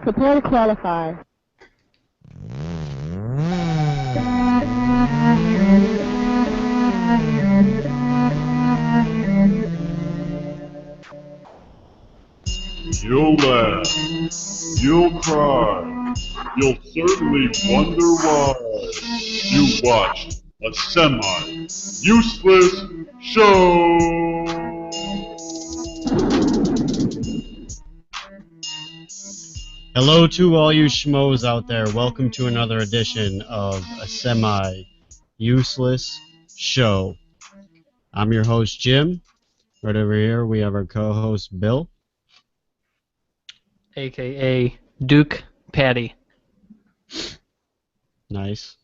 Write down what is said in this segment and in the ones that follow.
Prepare to qualify. You'll laugh. You'll cry. You'll certainly wonder why. You watched a semi-useless show. Hello to all you schmoes out there. Welcome to another edition of a semi-useless show. I'm your host, Jim. Right over here, we have our co-host, Bill. AKA Duke Patty. Nice.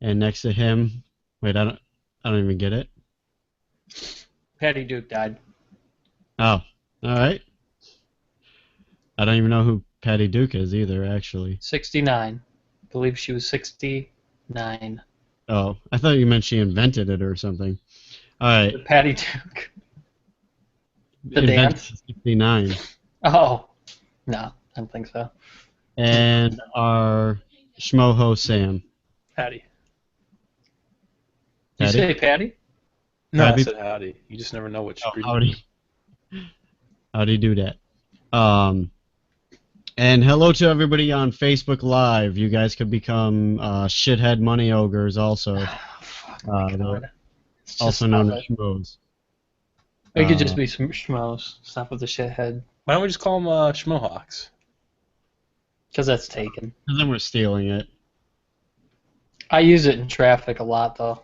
And next to him, wait, I don't even get it. Patty Duke died. Oh, all right. I don't even know who Patty Duke is either, actually. 69. I believe she was 69. Oh, I thought you meant she invented it or something. All right. Patty Duke. The Invented dance? 69. Oh. No, I don't think so. And our schmo host, Sam. Howdy. Did you Patty? say Patty? No, Howdy. I said howdy. You just never know which street. How'd he do that? And hello to everybody on Facebook Live. You guys could become shithead money ogres also. Oh, fuck my God. It's Also just known stop as it. schmoes. We could just be some schmoes. Stop with the shithead. Why don't we just call them Schmohawks? Because that's taken. And then we're stealing it. I use it in traffic a lot, though.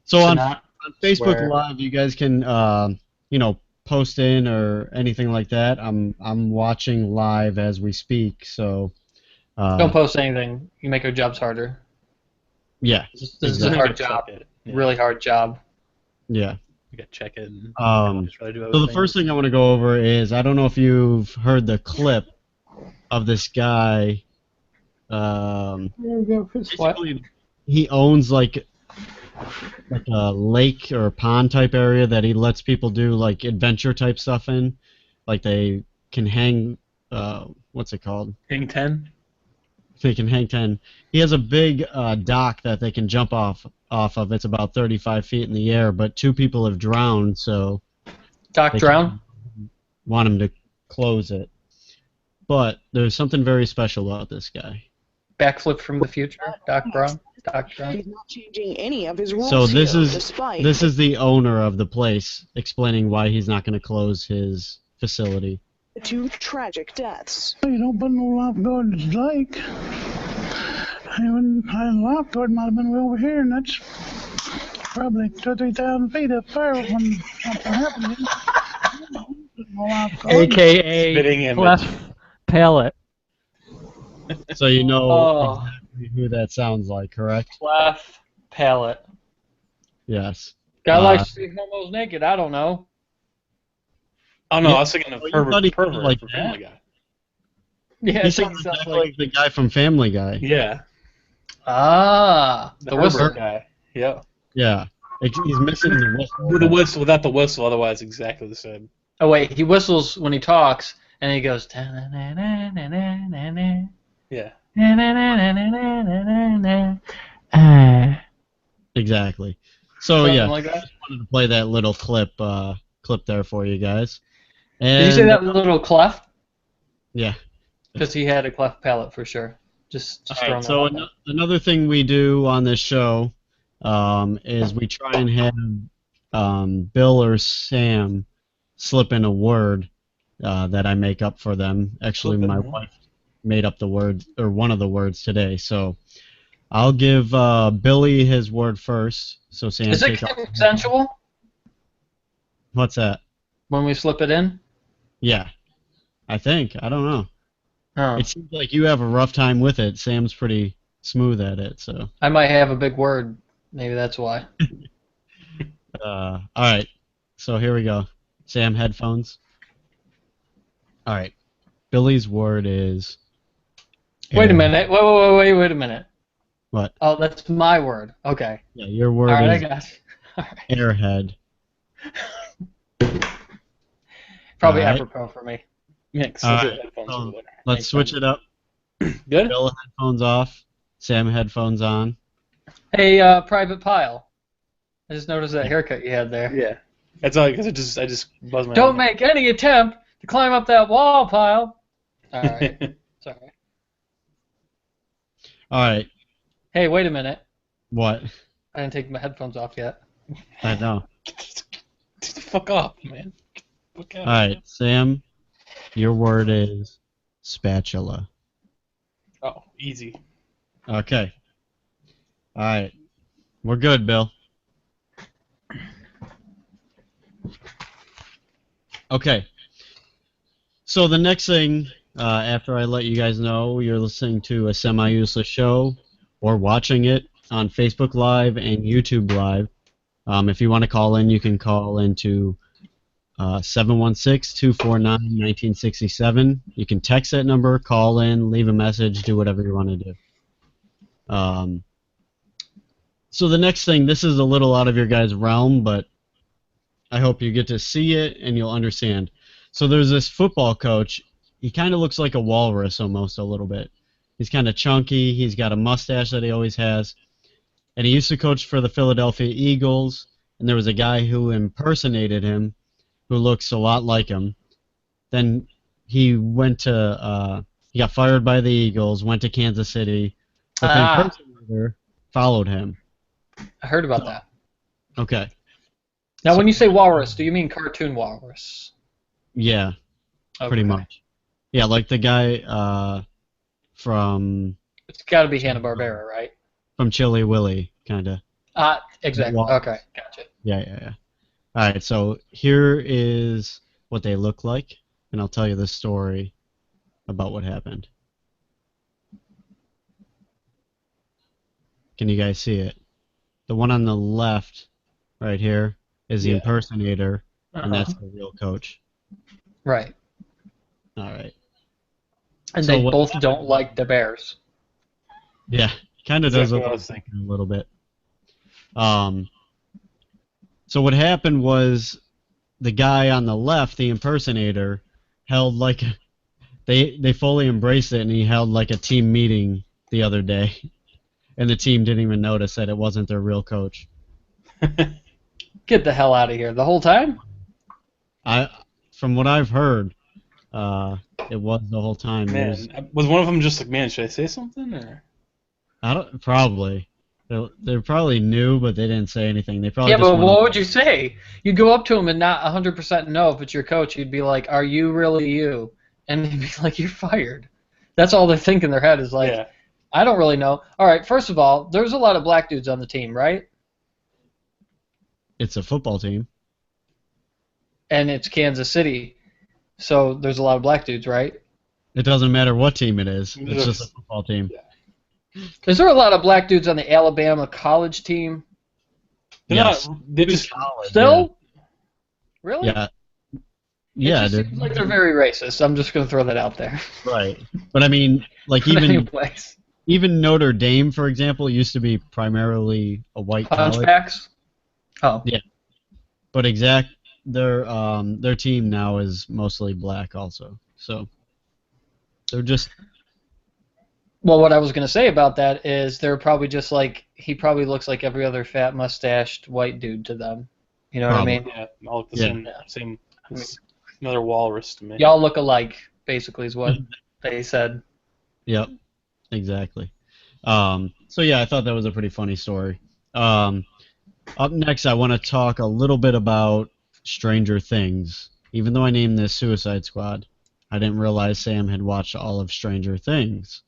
So To on not Facebook swear. Live, you guys can, post in or anything like that. I'm watching live as we speak, so. Don't post anything. You make our jobs harder. Yeah, This is Exactly. a hard job. Check it. Yeah. Really hard job. yeah. We got to check it. And So try to do the everything. first thing I want to go over is, I don't know if you've heard the clip of this guy. What? Basically, he owns like a lake or a pond type area that he lets people do like adventure type stuff in. Like they can hang, what's it called? King 10? They can hang 10. He has a big dock that they can jump off of. It's about 35 feet in the air, but 2 people have drowned, so Doc they Drown? want him to close it. But there's something very special about this guy. Backflip from the future? Doc Brown? Doc Drown? He's not changing any of his rules So this here, is despite this is the owner of the place explaining why he's not going to close his facility. the 2 tragic deaths. You don't put no lifeguard in the lake. A lifeguard might have been way over here, and that's probably 2,000 or 3,000 feet up there when something happened. No lifeguard. AKA Spitting image. Clef Palate. So you know Oh. exactly who that sounds like, correct? Clef Palate. Yes. Guy likes to see homos naked, I don't know. Oh, no, Yeah. I was thinking of Well, you thought he Pervert sounded like from that? Family Guy. Yeah, He I sounds think exactly like... like the guy from Family Guy. Yeah. Ah, the Herbert whistle. guy. Yeah. Yeah. He's missing the whistle. With the whistle, without the whistle, otherwise exactly the same. Oh wait, he whistles when he talks, and he goes. "Ta-na-na-na-na-na-na-na, Yeah. na-na-na-na-na-na-na-na." Ah. Exactly. So Something yeah, like that? I just wanted to play that little clip there for you guys. And, Did you say that little clef? Yeah. Because he had a cleft palate for sure. Just All throwing right, that so out there. another thing we do on this show is we try and have Bill or Sam slip in a word that I make up for them. Actually, Slip in my what? wife made up the word, or one of the words today. So I'll give Billy his word first. So Sam, Is it take off. consensual What's that? when we slip it in? Yeah, I think. I don't know. Oh. It seems like you have a rough time with it. Sam's pretty smooth at it, so. I might have a big word. Maybe that's why. All right, so here we go. Sam, headphones. All right, Billy's word is. Wait a minute. Wait a minute. What? Oh, that's my word. Okay. Yeah, your word All right, I is got you. All right. airhead. Probably All right. apropos for me. Yeah, 'cause All those right, headphones so over there. let's switch it up. Good? Bill headphones off. Sam headphones on. Hey, Private Pile. I just noticed that haircut you had there. Yeah. That's all because I just buzzed my Don't make any attempt to climb up that wall, Pile. All right. Sorry. All right. Hey, wait a minute. What? I didn't take my headphones off yet. I know. Get the fuck off, man. Fuck out. All right, Sam. Your word is spatula. Oh, easy. Okay. All right. We're good, Bill. Okay. So the next thing, after I let you guys know you're listening to a semi-useless show or watching it on Facebook Live and YouTube Live, if you want to call in, you can call into 716-249-1967. You can text that number, call in, leave a message, do whatever you want to do. So the next thing, this is a little out of your guys' realm, but I hope you get to see it and you'll understand. So there's this football coach. He kind of looks like a walrus almost a little bit. He's kind of chunky. He's got a mustache that he always has. And he used to coach for the Philadelphia Eagles, and there was a guy who impersonated him who looks a lot like him. Then he went to, he got fired by the Eagles, went to Kansas City, but the impersonator followed him. I heard about that. Okay. Now, when you say walrus, do you mean cartoon walrus? Yeah, pretty Okay. much. Yeah, like the guy from It's got to be Hanna-Barbera, right? Chili Willy, kind of. Exactly. Walrus. Okay, gotcha. Yeah. All right, so here is what they look like, and I'll tell you the story about what happened. Can you guys see it? The one on the left, right here, is the Yeah. impersonator, and Uh-huh. that's the real coach. Right. All right. And So they what both don't like the Bears. Yeah, kind of does Exactly look what I like was thinking. a little bit. So what happened was the guy on the left, the impersonator, held like they fully embraced it, and he held like a team meeting the other day, and the team didn't even notice that it wasn't their real coach. Get the hell out of here. The whole time? From what I've heard, it was the whole time. Man, was one of them just like, man, should I say something or? Probably. They probably knew, but they didn't say anything. They probably Yeah, just but wanted- what would you say? You'd go up to him and not 100% know if it's your coach. You'd be like, "Are you really you?" And he'd be like, "You're fired." That's all they think in their head is like, Yeah. "I don't really know." All right, first of all, there's a lot of black dudes on the team, right? It's a football team. And it's Kansas City, so there's a lot of black dudes, right? It doesn't matter what team it is. It's Yes. just a football team. Is there a lot of black dudes on the Alabama college team? They're Yes. not. They just. Still? Really? Yeah. It Yeah, just dude. seems like they're very racist. I'm just going to throw that out there. Right. But I mean, like But even anyways, even Notre Dame, for example, used to be primarily a white college, hunchbacks? Oh. Yeah. but their team now is mostly black also. So they're just Well, what I was going to say about that is they're probably just like, he probably looks like every other fat mustached white dude to them. You know what I mean? Yeah, all look the Yeah. same. It's another walrus to me. Y'all look alike, basically, is what they said. Yep, exactly. So yeah, I thought that was a pretty funny story. Up next, I want to talk a little bit about Stranger Things. Even though I named this Suicide Squad, I didn't realize Sam had watched all of Stranger Things.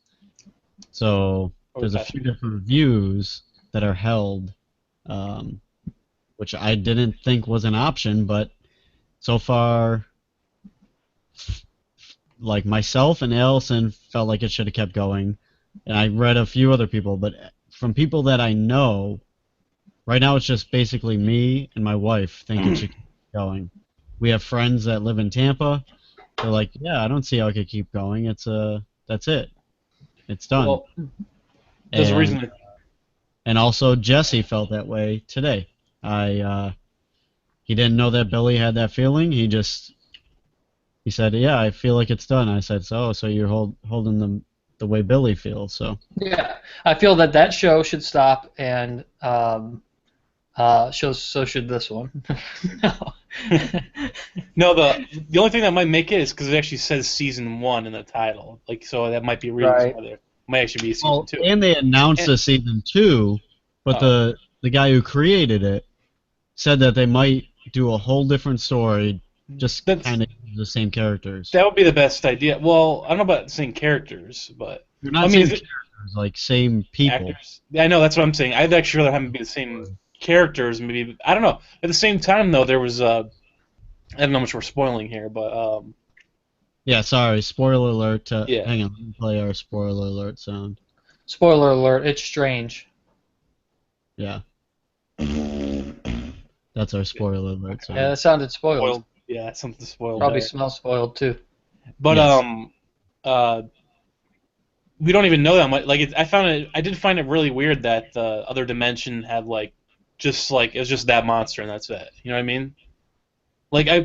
So there's a few different views that are held, which I didn't think was an option, but so far, like myself and Allison felt like it should have kept going, and I read a few other people, but from people that I know, right now it's just basically me and my wife think it should keep going. We have friends that live in Tampa. They're like, yeah, I don't see how it could keep going. That's it. It's done. Well, there's a And- reason. And also Jesse felt that way today. He didn't know that Billy had that feeling. He just he said, "Yeah, I feel like it's done." I said, "So you're holding the way Billy feels." So Yeah, I feel that show should stop, and so should this one. No. No, the only thing that might make it is because it actually says season 1 in the title. Like, so that might be a reason Right. why there might actually be season 2. and they announced a season 2, but Oh. the guy who created it said that they might do a whole different story, just That's- kind of the same characters. That would be the best idea. Well, I don't know about saying characters, but They're not I mean, same is it- characters, like same people. actors. Yeah, I know, that's what I'm saying. I'd actually rather have them be the same characters. Maybe, I don't know. At the same time, though, there was I don't know how much we're spoiling here, but Yeah, sorry, spoiler alert. Yeah. Hang on, let me play our spoiler alert sound. Spoiler alert, it's strange. Yeah. That's our spoiler alert sound. Yeah, that sounded spoiled. spoiled. Yeah, something spoiled. Probably there. smells spoiled too. But Yes. we don't even know that much. Like, I did find it really weird that the other dimension had it was just that monster and that's it. You know what I mean? Like, I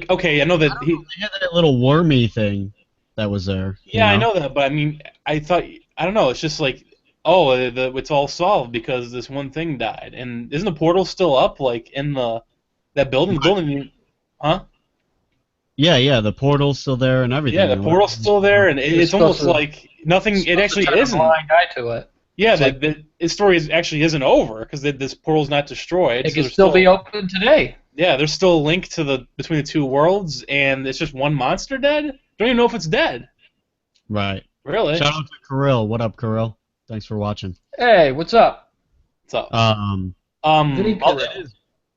know that he. They had that little wormy thing that was there. Yeah, I know that, but I mean, I thought, I don't know. It's just like, oh, it's all solved because this one thing died, and isn't the portal still up, like in that building? The building, huh? Yeah, the portal's still there and everything. Yeah, the portal's still there, and It's it's almost supposed to- like nothing. It actually Turn a isn't. blind eye to it. Yeah, It's the story actually isn't over because this portal's not destroyed. It so can there's still be open today. Yeah, there's still a link to between the two worlds, and it's just one monster dead. Don't even know if it's dead. Right. Really? Shout out to Kirill. What up, Kirill? Thanks for watching. Hey, what's up? What's up? Vinny all- Kirill.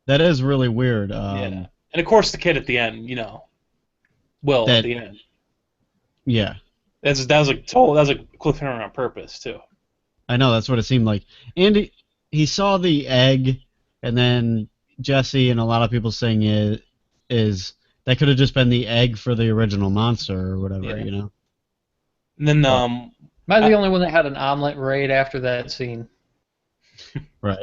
That is really weird. yeah, and of course the kid at the end, Will at That- the end. Yeah, That was a cliffhanger on purpose too. I know. That's what it seemed like. And he saw the egg, and then Jesse and a lot of people saying is that could have just been the egg for the original monster or whatever, Yeah. And then Am I the only one that had an omelet right after that scene? Right.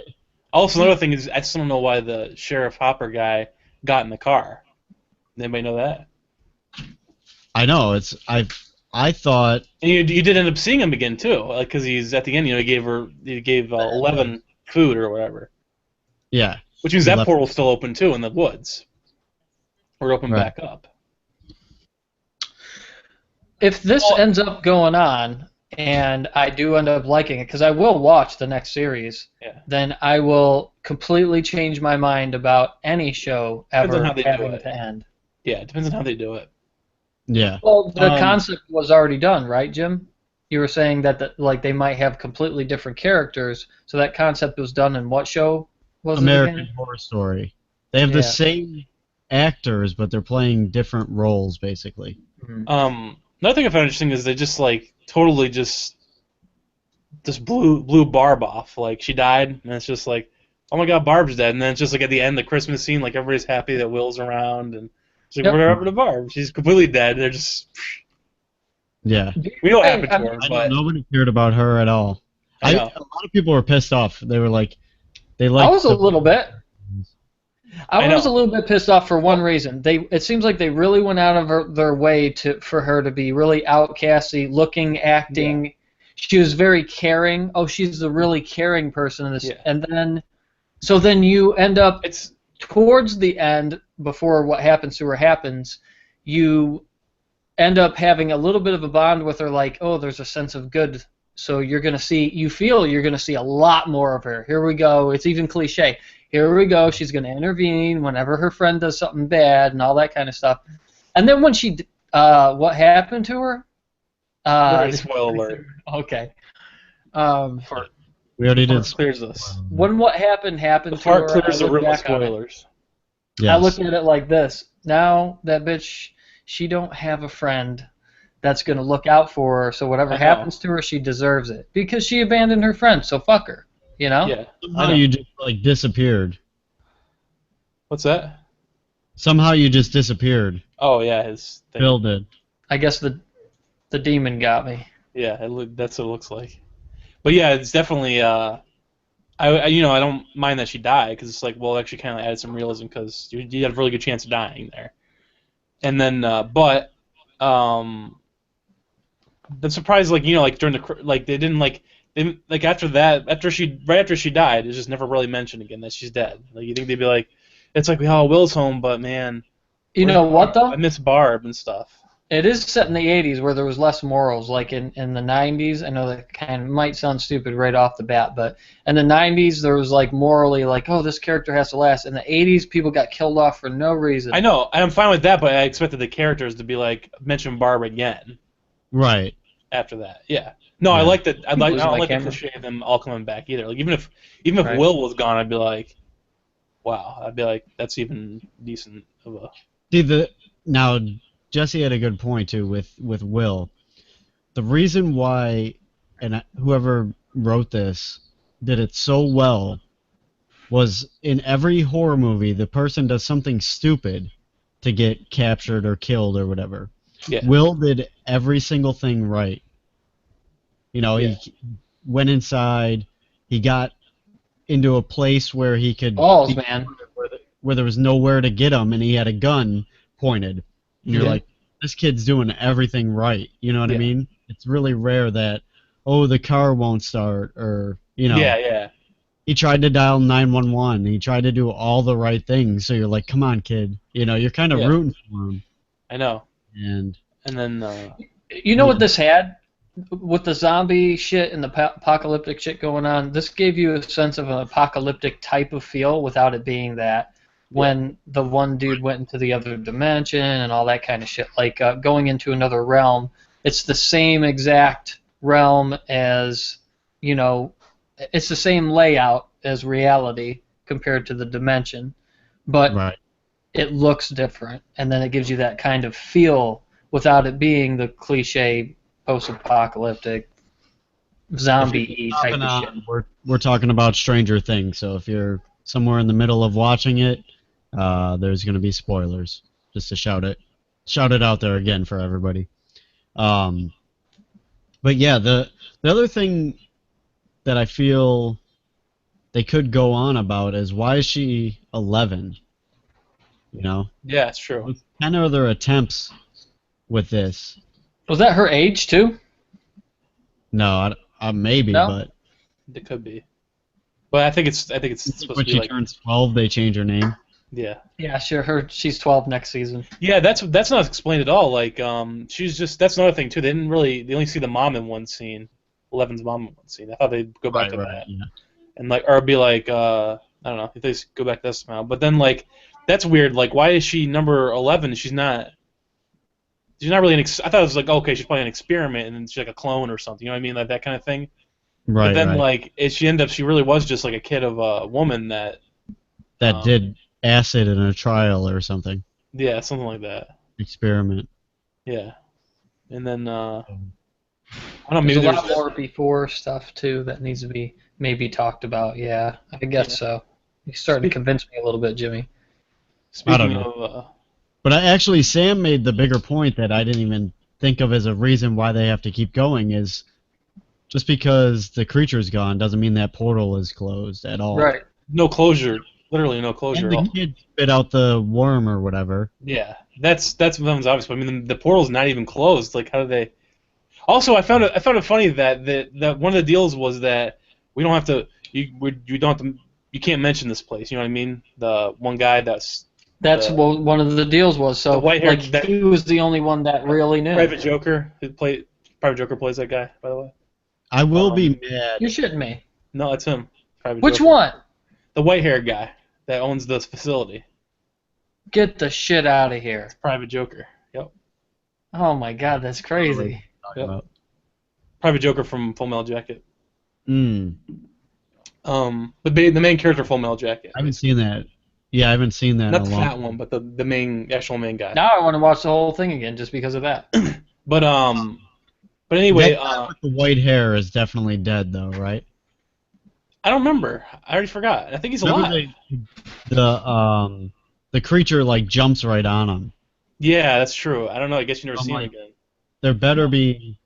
also another thing is I still don't know why the Sheriff Hopper guy got in the car. Anybody know that? I know. I thought. And you did end up seeing him again too, like because he's at the end. He gave 11 food or whatever, Yeah. which means He that left- portal's still open too in the woods. Or open Right. back up. If this Well- ends up going on, and I do end up liking it, because I will watch the next series, Yeah. then I will completely change my mind about any show Depends on ever how they do having it. to end. Yeah, it depends on how they do it. Yeah. Well, the Um, concept was already done, right, Jim? You were saying that like they might have completely different characters, so that concept was done in what show was it American again? Horror Story. They have Yeah. the same actors, but they're playing different roles, basically. Mhm. Another thing I found interesting is they just totally just blew Barb off. Like she died, and it's just like, oh my god, Barb's dead. And then it's just like at the end, the Christmas scene, like everybody's happy that Will's around, and it's like, Yep. what happened to Barb? She's completely dead. They're just Yeah. we know what Hey, happened to her, I know but nobody cared about her at all. I A know. lot of people were pissed off. They were like, I was a little bit. I I was a know. little bit pissed off for one reason. It seems like they really went out of their way for her to be really outcasty, looking, acting. She was very caring. Oh, she's the really caring person in this. Yeah. And then you end up it's towards the end, before what happens to her happens, you end up having a little bit of a bond with her, like, oh, there's a sense of good. So you're gonna see a lot more of her. Here we go. It's even cliche. Here we go. She's gonna intervene whenever her friend does something bad and all that kind of stuff. And then when what happened to her? very spoiler alert. Okay. We already did. Heart clears this. When what happened The to fart her, clears I the look real back on it. spoilers. Yes. I look at it like this. Now that bitch, she don't have a friend that's gonna look out for her. So whatever I know. happens to her, she deserves it because she abandoned her friend. So fuck her. You know. Yeah. Somehow you just disappeared. What's that? Somehow you just disappeared. Oh yeah, his thing. Bill did. I guess the demon got me. Yeah, that's what it looks like. But yeah, it's definitely. I don't mind that she died because it's like, well, it actually kind of added some realism because you had a really good chance of dying there. And then, but the surprise, like like during like they didn't like after that right after she died, it's just never really mentioned again that she's dead. Like you think they'd be like, it's like Will's home, but man, You where's know what Barb? though? I miss Barb and stuff. It is set in the 80s where there was less morals. Like in the 90s, I know that kind of might sound stupid right off the bat, but in the 90s there was like morally like, oh, this character has to last. In the 80s, people got killed off for no reason. I know, and I'm fine with that, but I expected the characters to be like mention Barb again Right. after that. Yeah. No, I Yeah. like that. I Losing don't my like the camera. cliche of them all coming back either. Like even if Right. Will was gone, I'd be like, wow. I'd be like, that's even decent of a. See now Jesse had a good point too with Will. The reason why whoever wrote this did it so well was in every horror movie the person does something stupid to get captured or killed or whatever. Yeah. Will did every single thing right. Yeah. He went inside, he got into a place where he could Balls, be- man. where there was nowhere to get him, and he had a gun pointed. And you're Yeah. like, this kid's doing everything right. You know what I Yeah. mean? It's really rare that, oh, the car won't start, or Yeah. he tried to dial 911. He tried to do all the right things. So you're like, come on, kid. You're kind of Yeah. rooting for him. I know. And And then You know what this had? With the zombie shit and the apocalyptic shit going on, this gave you a sense of an apocalyptic type of feel without it being that. When the one dude went into the other dimension and all that kind of shit, like going into another realm, it's the same exact realm as, it's the same layout as reality compared to the dimension, but right. it looks different, and then it gives you that kind of feel without it being the cliche post-apocalyptic zombie-y type of shit. We're talking about Stranger Things. So if you're somewhere in the middle of watching it, there's going to be spoilers. Just to shout it out there again for everybody. But yeah, the other thing that I feel they could go on about is why is she 11? yeah, it's true. 10 other attempts with this. Was that her age too? No, maybe, No? but It could be. But I think it's supposed to when be she like turns 12, they change her name. yeah. Yeah, sure. She's 12 next season. Yeah, that's not explained at all. Like, she's just that's another thing too. They only see the mom in one scene, 11's mom in one scene. I thought they'd go back to that, Yeah. and like, or be like, I don't know, if they just go back to that somehow. But then like, that's weird. Like, why is she number 11? She's not really I thought it was like, okay, she's probably an experiment, and then she's like a clone or something. You know what I mean, like that kind of thing. Right. But then right. like, she really was just like a kid of a woman that. that did acid in a trial or something. Yeah, something like that. Experiment. Yeah, and then I don't know. There's Maybe a lot more before stuff too that needs to be maybe talked about. Yeah, I guess so. You're starting to convince me a little bit, Jimmy. Speaking I don't of, But actually, Sam made the bigger point that I didn't even think of as a reason why they have to keep going is just because the creature's gone doesn't mean that portal is closed at all. Right. no closure, literally no closure And at all. the kid spit out the worm or whatever. Yeah, that's one's obvious. But I mean, the portal's not even closed. Like, how do they? Also, I found it funny that one of the deals was that we don't have to. You don't have to. You can't mention this place. You know what I mean? The one guy that's what one of the deals was. So The white-haired- like, that- he was the only one that really knew. Private Joker. Private Joker plays that guy, by the way. I will be mad. You're shitting me. No, it's him. Private Which Joker. one? The white-haired guy that owns this facility. Get the shit out of here. Private Joker. Yep. Oh my god, that's crazy. Yep. About. Private Joker from Full Metal Jacket. Mm. The main character of Full Metal Jacket. I haven't seen that. Yeah, I haven't seen that Not in the a long fat one, but the actual main guy. Now I want to watch the whole thing again just because of that. But anyway, That guy with the white hair is definitely dead, though, right? I don't remember. I already forgot. I think he's Remember alive. the creature like jumps right on him. Yeah, that's true. I don't know. I guess you never I'm seen like- him again. There better be,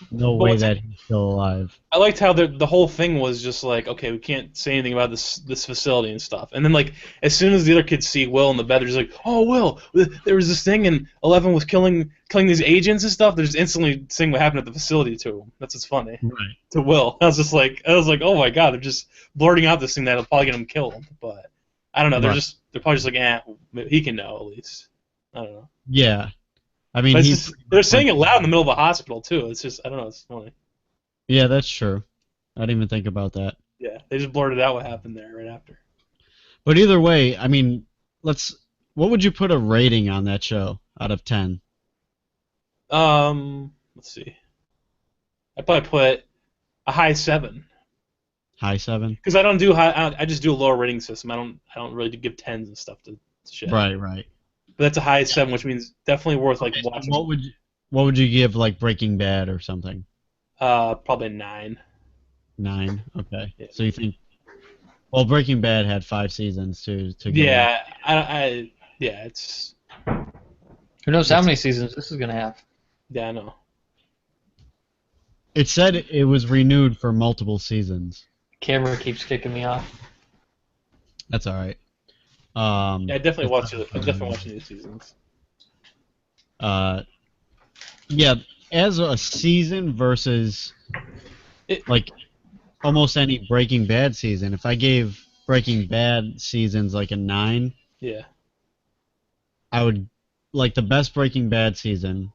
No But way what's- that he's still alive. I liked how the whole thing was just like, okay, we can't say anything about this facility and stuff. And then like as soon as the other kids see Will in the bed, they're just like, oh Will, there was this thing and 11 was killing these agents and stuff. They're just instantly saying what happened at the facility to him. That's what's funny. Right. To Will, I was like, oh my god, they're just blurting out this thing that'll probably get him killed. But I don't know, they're probably just like, he can know at least. I don't know. Yeah. I mean, But he's they're saying it loud in the middle of a hospital too. It's just I don't know, it's funny. Yeah, that's true. I didn't even think about that. Yeah, they just blurted out what happened there right after. But either way, I mean, what would you put a rating on that show out of 10? Let's see. I'd probably put a high 7 High 7? because I don't do high. I just do a lower rating system. I don't really give 10s and stuff to shit. Right, right. But that's a high 7, which means definitely worth like Okay, so watching. what would you give like Breaking Bad or something? Probably a 9. 9. Okay. Yeah. So you think? Well, Breaking Bad had 5 seasons to go. Yeah, yeah, it's Who knows how many seasons this is gonna have? yeah, I know. It said it was renewed for multiple seasons. Camera keeps kicking me off. That's all right. Yeah, I definitely watch it. I'm definitely watching these seasons. Yeah, as a season versus like almost any Breaking Bad season. If I gave Breaking Bad seasons like a 9, Yeah. I would like the best Breaking Bad season,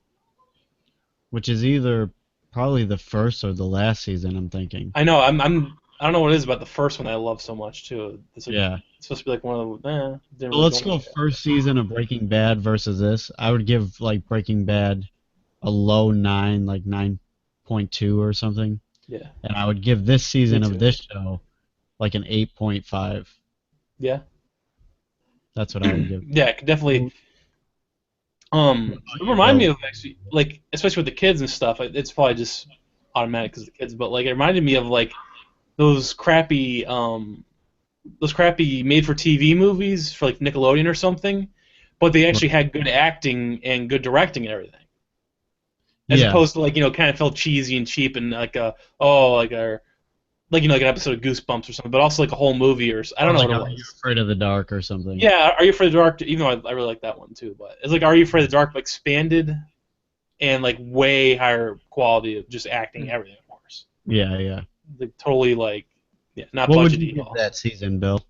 which is either probably the first or the last season. I'm thinking. I know. I don't know what it is about the first one that I love so much too. It's like, Yeah. It's supposed to be like one of the. Didn't Well, really let's go go with it. first season of Breaking Bad versus this. I would give like Breaking Bad a low 9, like 9.2 or something, Yeah. and I would give this season Me of too. this show like an 8.5. Yeah. That's what I would give. Yeah, it could definitely. It reminded me of actually, like, especially with the kids and stuff. It's probably just automatic because the kids, but like, it reminded me of like those crappy made-for-TV movies for like Nickelodeon or something, but they actually had good acting and good directing and everything. As Yeah. opposed to like kind of felt cheesy and cheap and like like an episode of Goosebumps or something, but also like a whole movie or I don't know Like, what Are it You was. Afraid of the Dark or something. Yeah, Are You Afraid of the Dark? Even though I really like that one too, but it's like Are You Afraid of the Dark, but expanded and like way higher quality of just acting, everything, of course. Yeah, yeah. Like totally like not What would you budgety give at all. that season, Bill?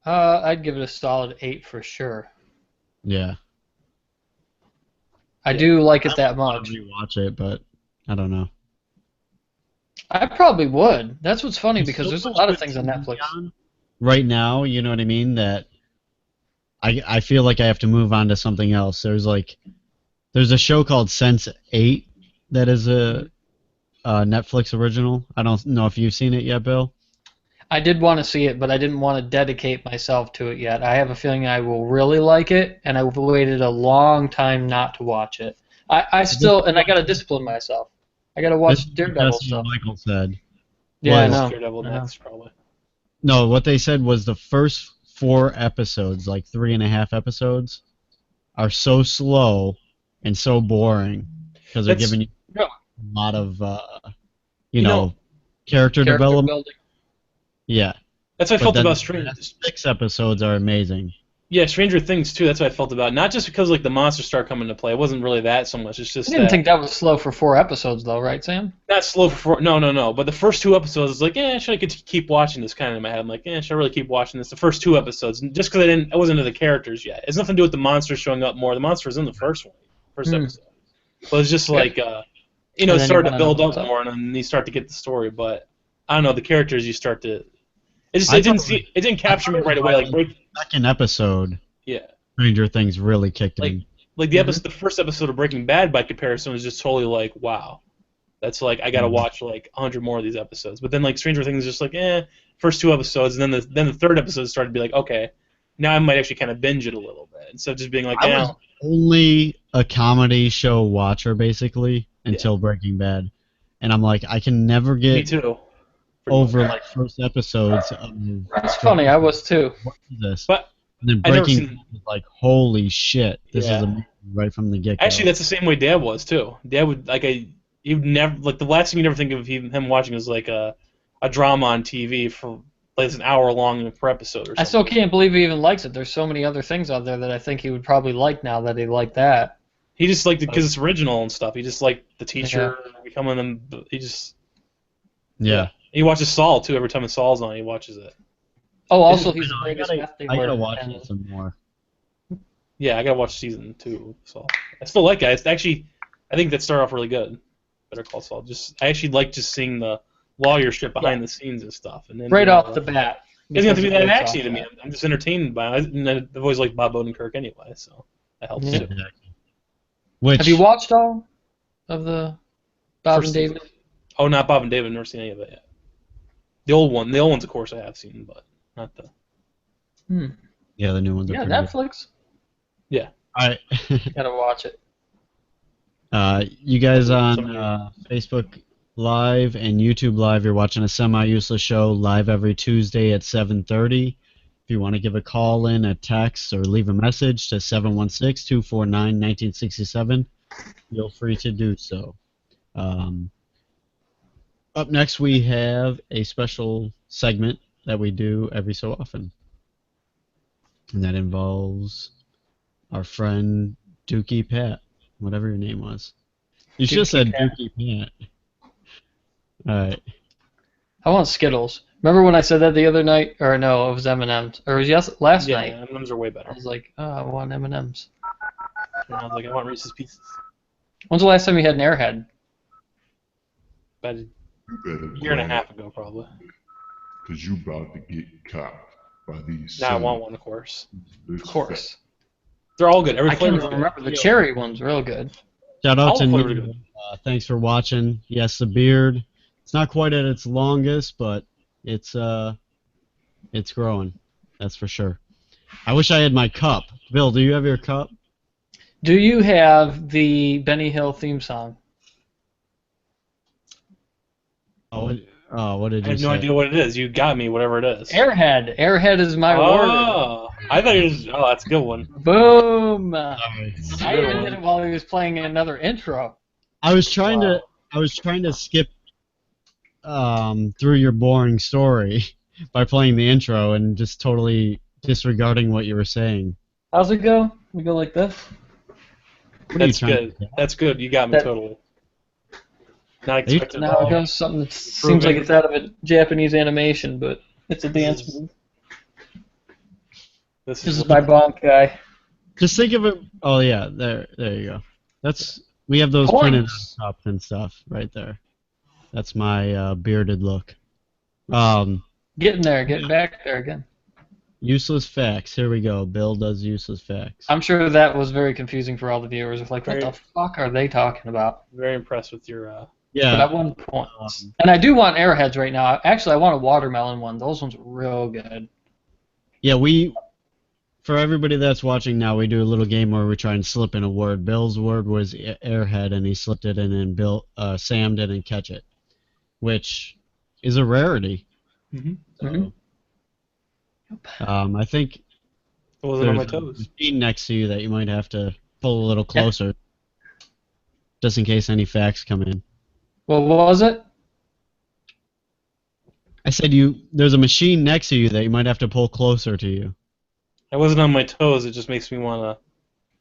I'd give it a solid 8 for sure. Yeah. I do like it that I'd much. rewatch it, but I don't know. I probably would. That's what's funny because There's there's so a lot of much things on good Netflix. TV on right now, you know what I mean, that I feel like I have to move on to something else. There's a show called Sense8 that is a Netflix original. I don't know if you've seen it yet, Bill. I did want to see it, but I didn't want to dedicate myself to it yet. I have a feeling I will really like it, and I've waited a long time not to watch it. I still, and I got to discipline myself. I got to watch This is Daredevil what stuff. Michael said. Yeah, I was- know. Daredevil I know. next, probably. No, what they said was the first 4 episodes, like 3.5 episodes, are so slow and so boring because they're That's- giving you Yeah. a lot of, You know- character Character development. building. Yeah. That's what I But felt then about the Stranger. last 6 episodes are amazing. Yeah, Stranger Things too. That's what I felt about. Not just because like the monsters start coming into play. It wasn't really that so much. It's just I didn't that think that was slow for 4 episodes, though, right, Sam? not slow for no. But the first 2 episodes, it's like, should I keep watching this? Kind of in my head, I'm like, should I really keep watching this? The first 2 episodes, just because I wasn't into the characters yet. It's nothing to do with the monsters showing up more. The monsters in the first episode. But it's just like, And it then started you to build wanna know up what's more, and then you start to get the story. But I don't know, the characters you start to. It I didn't capture me right away. Like Second episode, yeah. Stranger Things really kicked in. Like the first episode of Breaking Bad by comparison was just totally like, wow, that's like I gotta watch like 100 more of these episodes. But then like Stranger Things is just like, first 2 episodes, and then the third episode started to be like, okay, now I might actually kind of binge it a little bit instead of just being like, I was only a comedy show watcher basically until Breaking Bad, and I'm like, I can never me get too. over like first episodes of That's funny. I was too. what is this? But And then I've never Breaking seen- Bad was like, holy shit, this Yeah. is amazing. right from the get-go. Actually, that's the same way Dad was too. Dad would he'd never like the last thing you never think of him watching was like a drama on TV for like an hour long per episode or something. I still can't believe he even likes it. There's so many other things out there that I think he would probably like now that he liked that. He just liked it because it's original and stuff. He just liked the teacher becoming them. He just He watches Saul too. Every time Saul's on, he watches it. Oh, also he's the I greatest meth gotta dealer. watch and- it some more. Yeah, I gotta watch season 2 of Saul. I still like it. It's actually, I think that started off really good. Better Call Saul. I actually like just seeing the lawyer shit behind the scenes and stuff. And then Right off the bat. it doesn't have to be that Because action to me. I'm just entertained by it. And I've always liked Bob Odenkirk anyway, so that helps Yeah. too. Which Have you watched all of the Bob First and David? Oh, not Bob and David. I've never seen any of it yet. The old ones, of course, I have seen, but not the. Yeah, the new ones are Yeah, pretty good. Netflix. All right. Gotta watch it. You guys on Facebook Live and YouTube Live, you're watching a semi-useless show live every Tuesday at 7:30. If you want to give a call in, a text, or leave a message to 716-249-1967, feel free to do so. Up next, we have a special segment that we do every so often, and that involves our friend Dookie Pat, whatever your name was. You should have said Pat. Dookie Pat. Alright. I want Skittles. Remember when I said that the other night? Or no, it was M&M's. Or it was last Yeah, night. M&Ms are way better. I was like, oh, I want M&M's. And I was like, I want Reese's Pieces. When's the last time you had an Airhead? About a You better year and a half ago, probably. Because you about to get caught by these. Now I want one, of course. Of course. They're all good. Every I can't flavor's even good. remember. The cherry one's real good. Shout All out to the flavors are Neil. good. Thanks for watching. Yes, the beard. It's not quite at its longest, but it's growing. That's for sure. I wish I had my cup. Bill, do you have your cup? Do you have the Benny Hill theme song? What did I you have say? no idea what it is. You got me, whatever it is. Airhead. Airhead is my word. Oh, I thought it was. Oh, that's a good one. Boom. Sorry. I even did it while he was playing another intro. I was trying Wow. to skip through your boring story by playing the intro and just totally disregarding what you were saying. How's it go? We go like this? What are you That's trying good. to do? That's good. You got me That- totally. Not you- expecting Now it goes something that seems like it's out of a Japanese animation, but it's a dance move. This This is my bonk guy. Just think of it. Oh yeah, there you go. We have those Points. printed on top and stuff right there. That's my bearded look. Getting there, getting back there again. Useless facts. Here we go. Bill does useless facts. I'm sure that was very confusing for all the viewers. It's like, what the fuck are they talking about? very impressed with your. But Yeah. I won points. And I do want Airheads right now. Actually, I want a watermelon one. Those ones are real good. Yeah. For everybody that's watching now, we do a little game where we try and slip in a word. Bill's word was airhead, and he slipped it in, and Sam didn't catch it, which is a rarity. Mhm. So, I think It wasn't on my there's a toes. machine next to you that you might have to pull a little closer, just in case any facts come in. What was it? I said there's a machine next to you that you might have to pull closer to you. I wasn't on my toes. It just makes me want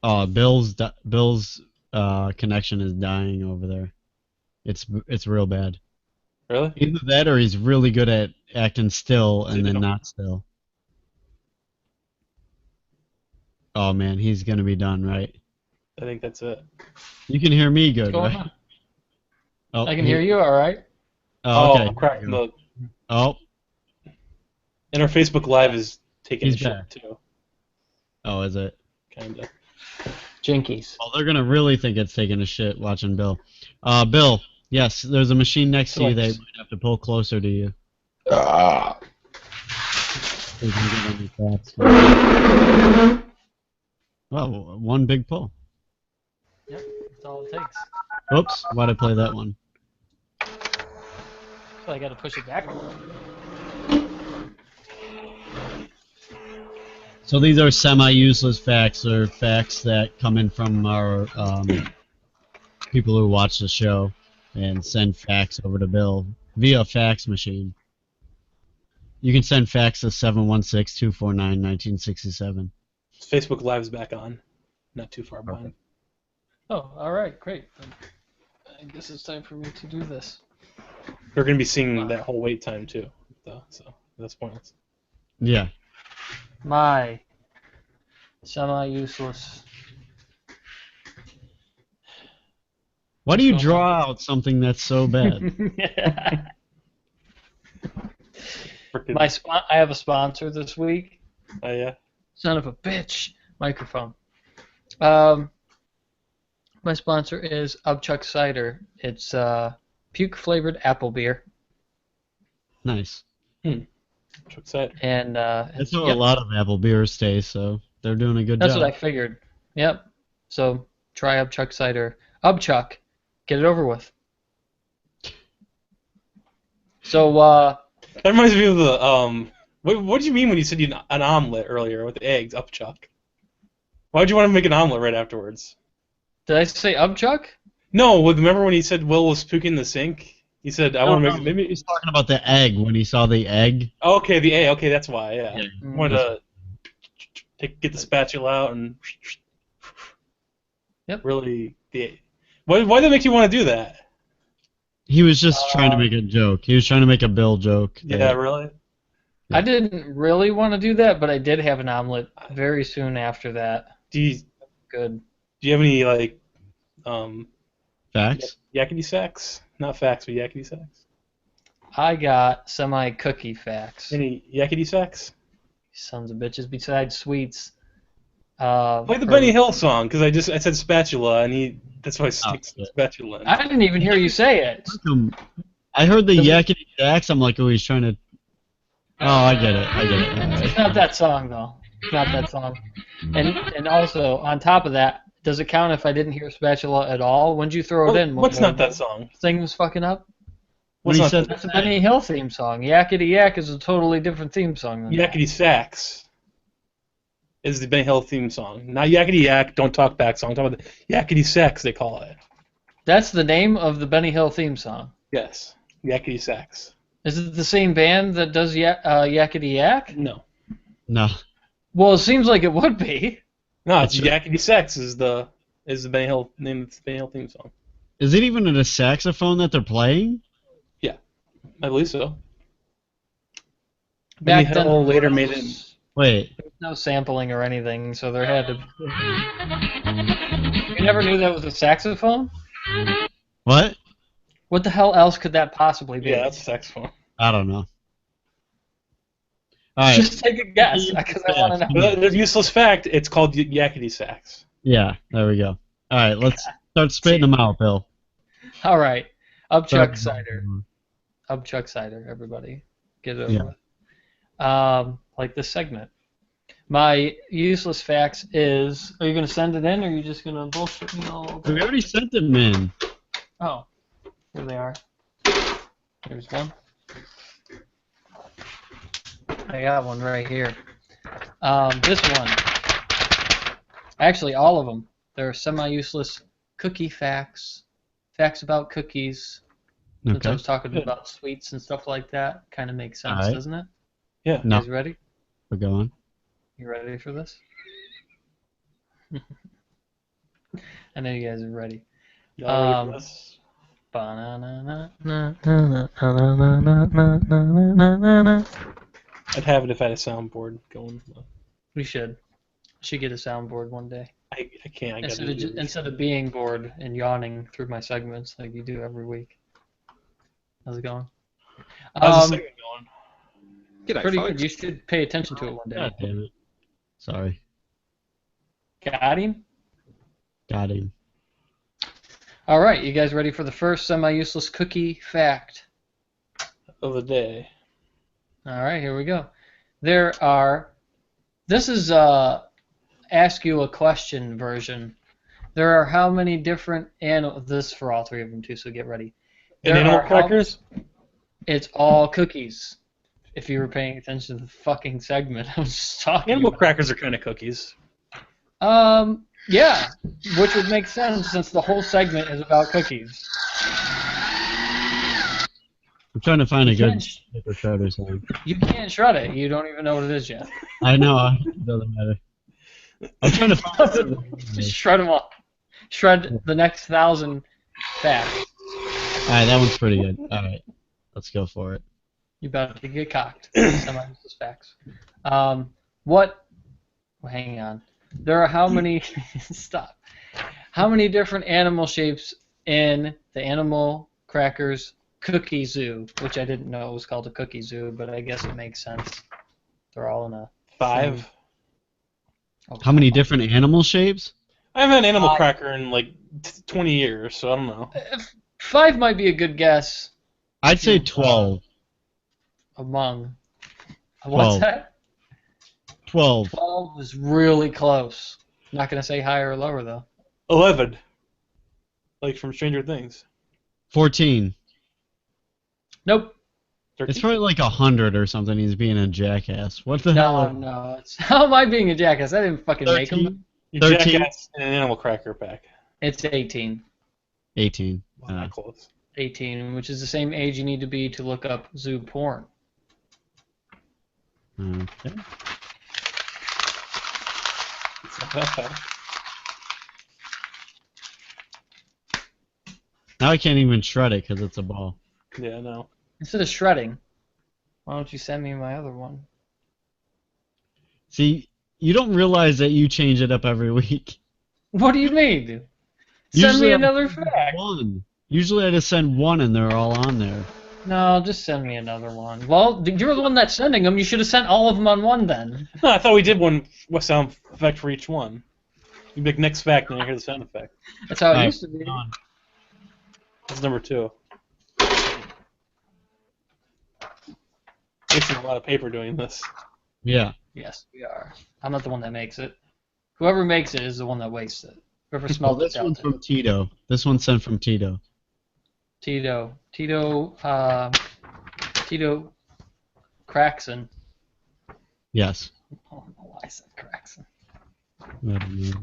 to. Bill's connection is dying over there. It's real bad. Really? Either that or he's really good at acting still and then not still. Oh man, he's gonna be done, right? I think that's it. You can hear me good, What's going right? on? Oh, I can hear you, all right? Oh, okay. I'm cracking the. Oh, And our Facebook Live is taking He's a shit back. too. oh, is it? Kinda. Jinkies. Well, they're gonna really think it's taking a shit watching Bill. Bill, yes, there's a machine next to you that you might have to pull closer to you. So you can get any facts. Well, one big pull. Yep, that's all it takes. Oops, why'd I play that one? So I got to push it back. So these are semi-useless facts, or facts that come in from our people who watch the show and send facts over to Bill via fax machine. You can send fax to 716-249-1967. Facebook Live's back on. Not too far behind. Oh, all right, great. I guess it's time for me to do this. We're going to be seeing that whole wait time, too, though, so that's pointless. Yeah. My semi-useless. Why do you draw out something that's so bad? Frickin- I have a sponsor this week. Oh, yeah? Son of a bitch. Microphone. My sponsor is Upchuck Cider. It's puke-flavored apple beer. Nice. Chuck cider. And That's how yep, a lot of apple beers taste, so they're doing a good that's job. what I figured. Yep. So try Upchuck Cider. Upchuck. Get it over with. So, That reminds me of the, what did you mean when you said an omelet earlier with eggs, Upchuck? Why would you want to make an omelet right afterwards? did I say Upchuck? No, remember when he said Will was puking the sink? He said, I want to make... Maybe He's talking about the egg when he saw the egg. Oh, okay, the egg. Okay, that's why, yeah. Yeah. I wanted to get the spatula out and... Yep. Really... Why did it make you want to do that? He was just trying to make a joke. He was trying to make a Bill joke. Yeah, really? I didn't really want to do that, but I did have an omelet very soon after that. Do Good. you have any, like, Facts? yakety sacks? Not facts, but yakety sacks? I got semi-cookie facts. Any yakety sacks? Sons of bitches. Besides sweets. Play the Benny Hill song, because I said spatula, and that's why I stick shit. spatula in. I didn't even hear you say it. I heard the yakety jacks. I'm like, oh, he's trying to. Oh, I get it. All It's right. not that song, though. It's not that song. And also, on top of that, does it count if I didn't hear spatula at all? When'd you throw it in? What's not that song? Thing was fucking up? When What's he not said That's a Benny Hill theme song. Yakety Yak is a totally different theme song than that. Yakety Sax is the Benny Hill theme song. Not Yakety Yak, Don't Talk Back song. I'm talking about the Yakety Sax, they call it. That's the name of the Benny Hill theme song. Yes, Yakety Sax. Is it the same band that does Yakety Yak? No. No. Well, it seems like it would be. No, it's Yakety Sax is the Benny Hill name of the Benny Hill theme song. Is it even a saxophone that they're playing? I believe so. Back Benny then, Hill later made it. Wait. there was no sampling or anything, so there had to. You never knew that was a saxophone? What? What the hell else could that possibly be? Yeah, that's a saxophone. I don't know. All right. Just take a guess, because I want to know. But there's a useless fact. It's called Yakety Sax. Yeah. There we go. All right. Let's start spitting them out, Bill. All right, Upchuck Start- Cider. Upchuck Cider, everybody. Get it over Yeah. with. Like this segment. My useless facts is, are you going to send it in, or are you just going to bullshit me all over? We already sent them in. Oh, here they are. Here's one. I got one right here. This one. Actually, all of them. They're semi-useless cookie facts. Facts about cookies. Since I Okay. was talking about sweets and stuff like that, kind of makes sense, Alright. doesn't it? Yeah. No. You guys ready? We're going. You ready for this? I know you guys are ready. Y'all ready for this? I'd have it if I had a soundboard going. We should get a soundboard one day. I can't. I gotta Instead of being bored and yawning through my segments like you do every week. How's it going? How's the segment going? G'day, Pretty folks. good. You should pay attention to it one day. God damn it. Sorry. Got him? Got him. All right, you guys ready for the first semi-useless cookie fact? Of the day. All right, here we go. This is ask you a question version. There are how many different animals? This for all three of them too, so get ready. And There animal are how- crackers? It's all cookies. If you were paying attention to the fucking segment, I was just talking. Animal about. crackers are kind of cookies. Yeah, which would make sense since the whole segment is about cookies. I'm trying to find a You good can't, paper shredder song. you can't shred it. You don't even know what it is yet. I know. It doesn't matter. I'm trying to find. Just shred them all. Shred the next 1,000 facts. All right, that one's pretty good. All right, let's go for it. You about to get cocked. Semi-useless facts. What? Well, hang on. There are how many? Stop. How many different animal shapes in the Animal Crackers Cookie Zoo? Which I didn't know it was called a Cookie Zoo, but I guess it makes sense. They're all in a 5. How many different animal shapes? I haven't had an animal cracker in like 20 years, so I don't know. 5 might be a good guess I'd say 12. among. 12. What's that? 12. 12 is really close. Not gonna say higher or lower though. 11. Like from Stranger Things. 14. Nope. 13. It's probably like 100 or something. He's being a jackass. What the hell? No. How am I being a jackass? I didn't fucking make 13? him. You 13? jackass in an animal cracker pack. It's 18. 18. Well, not close. 18, which is the same age you need to be to look up zoo porn. Okay. Now I can't even shred it because it's a ball. Yeah, no. Instead of shredding, why don't you send me my other one? See, you don't realize that you change it up every week. What do you mean, dude? Send Usually me I another send fact. one. Usually I just send one and they're all on there. No, just send me another one. Well, you're the one that's sending them. You should have sent all of them on one then. No, I thought we did one sound effect for each one. You make next fact and then you hear the sound effect. That's how it Alright, used to be. on. That's number 2. Wasting a lot of paper doing this. Yeah. Yes, we are. I'm not the one that makes it. Whoever makes it is the one that wastes it. Whoever Well, smelled this it one's out. from Tito. This one's sent from Tito. Tito Craxon. Yes. I don't know why I said Craxon.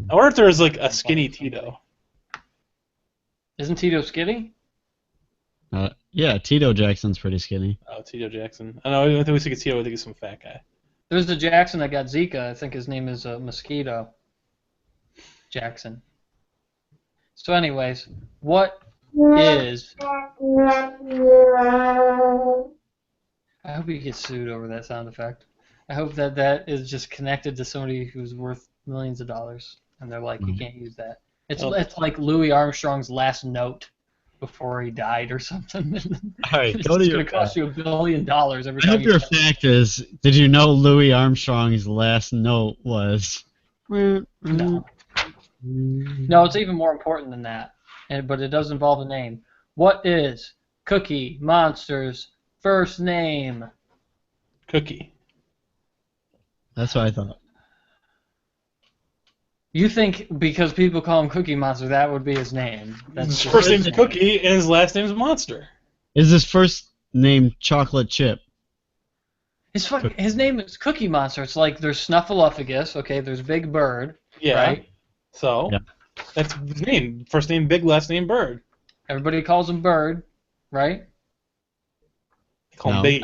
I wonder if there's like a skinny Tito. Isn't Tito skinny? Yeah, Tito Jackson's pretty skinny. Oh, Tito Jackson. I know. I think we think it's Tito. I think it's some fat guy. There's the Jackson that got Zika. I think his name is Mosquito Jackson. So, anyways, what is? I hope you get sued over that sound effect. I hope that is just connected to somebody who's worth millions of dollars, and they're like, you can't use that. It's like Louis Armstrong's last note before he died or something. All right, It's go to going your to cost you $1 billion every I time hope you your fact is, did you know Louis Armstrong's last note was... No. No, it's even more important than that, but it does involve a name. What is Cookie Monster's first name? Cookie. That's what I thought. You think because people call him Cookie Monster, that would be his name? His just first his name's name. Cookie and his last name's Monster. Is his first name Chocolate Chip? His name is Cookie Monster. It's like there's Snuffleupagus, okay, there's Big Bird, Yeah. right? So Yeah. that's his name. First name Big, last name Bird. Everybody calls him Bird, right? They call him No. Baby.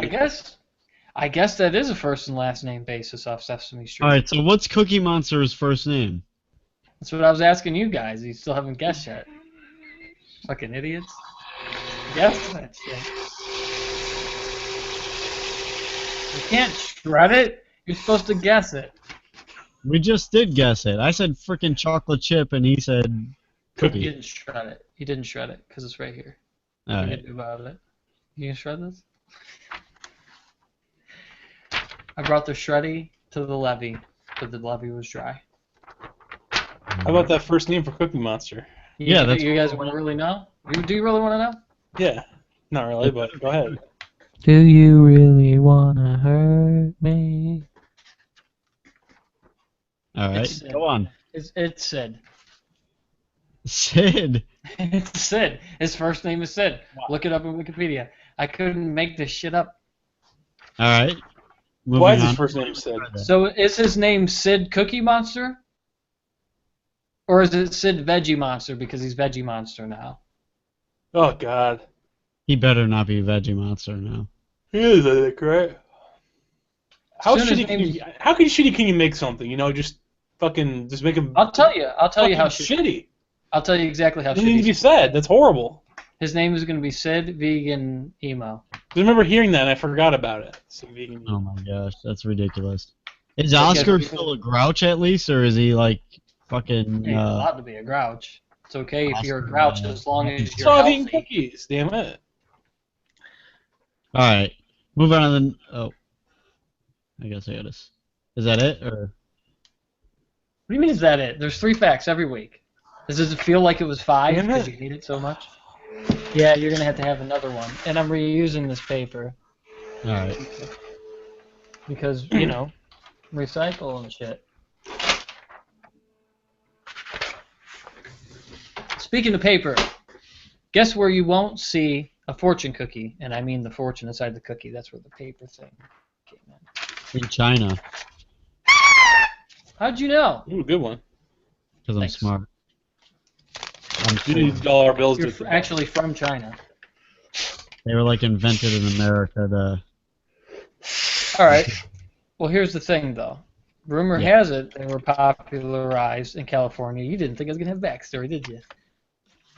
I guess that is a first and last name basis off Sesame Street. All right, so what's Cookie Monster's first name? That's what I was asking you guys. You still haven't guessed yet. Fucking idiots. Guess that shit. You can't shred it. You're supposed to guess it. We just did guess it. I said frickin' Chocolate Chip, and he said You Cookie. didn't shred it. You didn't shred it because it's right here. All What right. can you do about it? You can shred this? I brought the shreddy to the levee, but the levee was dry. How about that first name for Cookie Monster? Yeah, that's you guys want to really know? Do you really want to know? Yeah. Not really, but go ahead. Do you really want to hurt me? All right, It's- go on. It's Sid. Sid. It's Sid. His first name is Sid. Wow. Look it up in Wikipedia. I couldn't make this shit up. All right. Moving Why is his on. first name Sid? So is his name Sid Cookie Monster? Or is it Sid Veggie Monster because he's Veggie Monster now? Oh God. He better not be Veggie Monster now. He is, I think, right? How Soon as shitty can names- you? How shitty can you make something? You know, just fucking just make him. I'll tell you how shitty. I'll tell you exactly how It doesn't need to shitty. be said. That's horrible. His name is going to be Sid Vegan Emo. I remember hearing that and I forgot about it. Sid Vegan. Oh my gosh, that's ridiculous. Is Yeah, Oscar people- still a grouch at least, or is he like fucking? He's allowed to be a grouch. It's okay if you're a Oscar, grouch as long as you're Stop eating healthy. cookies, damn it. All right, move on to the. Oh, I guess I got this. Is that it, or? What do you mean is that it? There's 3 facts every week. Does it feel like it was 5 Damn because it. you hate it so much? Yeah, you're going to have another one. And I'm reusing this paper All right. because, you know, recycle and shit. Speaking of paper, guess where you won't see a fortune cookie? And I mean the fortune inside the cookie. That's where the paper thing came in. In China, How'd you know? Ooh, good one. because I'm Thanks. smart. I'm You need dollar bills You're to actually from China. They were like invented in America to. All right. Well, here's the thing, though. Rumor Yeah. has it they were popularized in California. You didn't think I was going to have backstory, did you?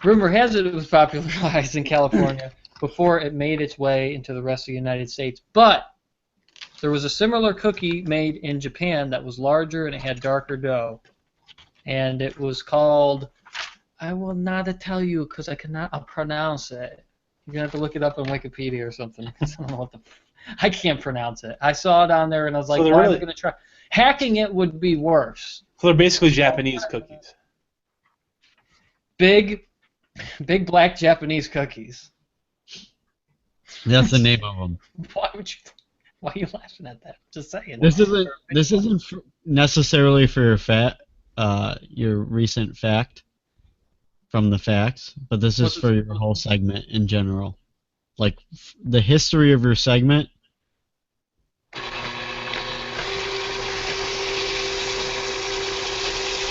Rumor has it was popularized in California before it made its way into the rest of the United States. But there was a similar cookie made in Japan that was larger and it had darker dough. And it was called, I will not tell you because I cannot pronounce it. You're going to have to look it up on Wikipedia or something. 'Cause I don't know what the I can't pronounce it. I saw it on there and I was like, they're why am I really- going to try? Hacking it would be worse. So they're basically Japanese cookies. Big black Japanese cookies. That's the name of them. Why are you laughing at that? Just saying. This isn't necessarily for your recent fact from the facts, but this is What's for it- your whole segment in general. Like the history of your segment.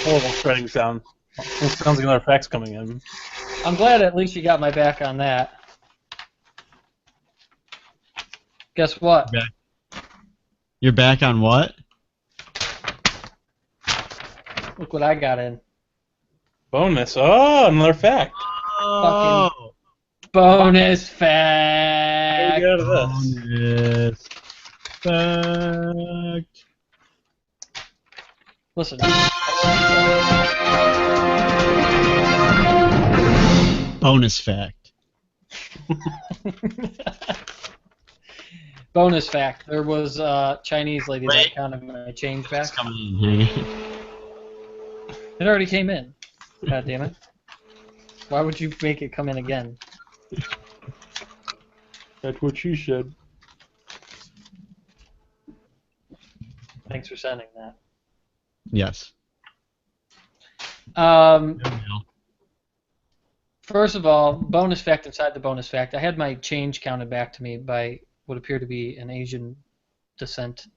Horrible shredding sound. It sounds like another fax coming in. I'm glad at least you got my back on that. Guess what? Okay. You're back on what? Look what I got in. Bonus. Oh, another fact. Oh, Bonus How fact. do we get out of this? bonus fact. Listen. Bonus fact. Bonus fact. There was a Chinese lady Wait. that counted my change back. It's coming in. It already came in. God damn it. Why would you make it come in again? That's what she said. Thanks for sending that. Yes. First of all, bonus fact inside the bonus fact. I had my change counted back to me by what appeared to be an Asian descended